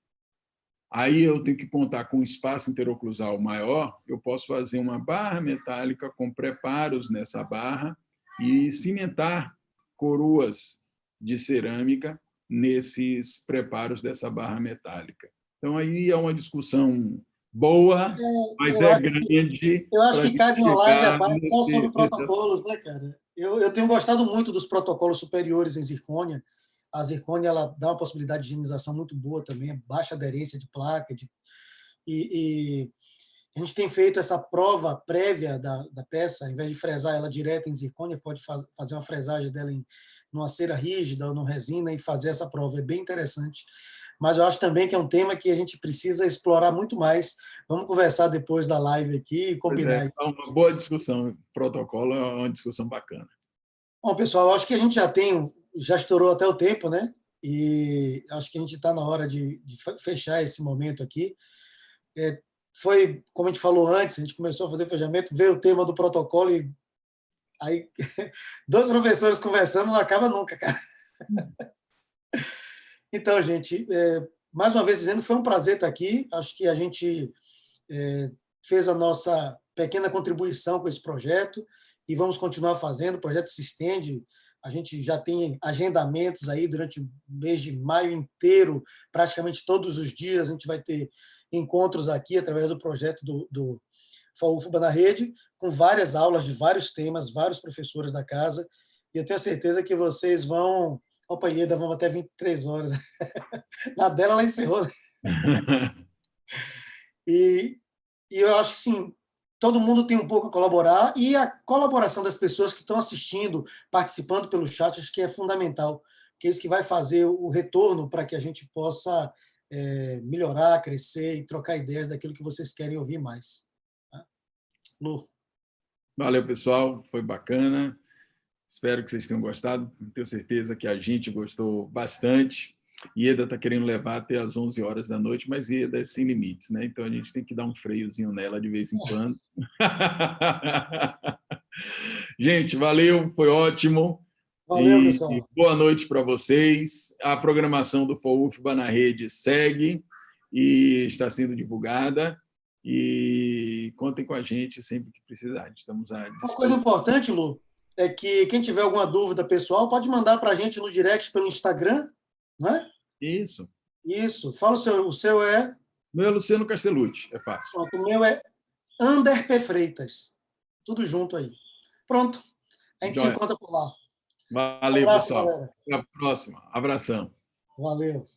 aí eu tenho que contar com um espaço interoclusal maior, eu posso fazer uma barra metálica com preparos nessa barra e cimentar coroas de cerâmica nesses preparos dessa barra metálica. Então, aí é uma discussão boa, mas Eu é acho grande Eu acho para a que gente cabe uma live à chegar parte só sobre nesse protocolos, né, cara? Eu tenho gostado muito dos protocolos superiores em zircônia. A zircônia ela dá uma possibilidade de higienização muito boa também, baixa aderência de placa. E a gente tem feito essa prova prévia da peça, ao invés de fresar ela direto em zircônia, pode fazer uma fresagem dela em numa cera rígida ou numa resina e fazer essa prova. É bem interessante. Mas eu acho também que é um tema que a gente precisa explorar muito mais. Vamos conversar depois da live aqui e Pois é, combinar. é uma boa discussão. O protocolo é uma discussão bacana. Bom, pessoal, acho que a gente já estourou até o tempo, né? E acho que a gente está na hora de fechar esse momento aqui. Foi, como a gente falou antes, a gente começou a fazer o fechamento, veio o tema do protocolo e aí dois professores conversando não acaba nunca, cara. Então, gente, mais uma vez dizendo, foi um prazer estar aqui. Acho que a gente fez a nossa pequena contribuição com esse projeto e vamos continuar fazendo. O projeto se estende, a gente já tem agendamentos aí durante o mês de maio inteiro, praticamente todos os dias a gente vai ter encontros aqui através do projeto do FAUFBA na Rede, com várias aulas de vários temas, vários professores da casa, e eu tenho certeza que vocês vão... Opa, Ieda, vamos até 23 horas. Na dela, ela encerrou. E eu acho que, sim, todo mundo tem um pouco a colaborar, e a colaboração das pessoas que estão assistindo, participando pelo chat, acho que é fundamental, porque é isso que vai fazer o retorno para que a gente possa melhorar, crescer e trocar ideias daquilo que vocês querem ouvir mais. Tá? Lu. Valeu, pessoal, foi bacana. Espero que vocês tenham gostado. Tenho certeza que a gente gostou bastante. Ieda está querendo levar até às 11 horas da noite, mas Ieda é sem limites, né? Então a gente tem que dar um freiozinho nela de vez em quando. Gente, valeu, foi ótimo. Valeu, pessoal. Boa noite para vocês. A programação do FAUFBA na Rede segue e está sendo divulgada. E contem com a gente sempre que precisar. Estamos à disposição. Uma coisa importante, Lu, é que quem tiver alguma dúvida pessoal pode mandar para a gente no direct pelo Instagram, não é? Isso. Isso. Fala o seu é... O meu é Luciano Castellucci, é fácil. Pronto, o meu é Ander P. Freitas. Tudo junto aí. Pronto. A gente se encontra por lá. Valeu, abraço, pessoal. galera. Até a próxima. Abração. Valeu.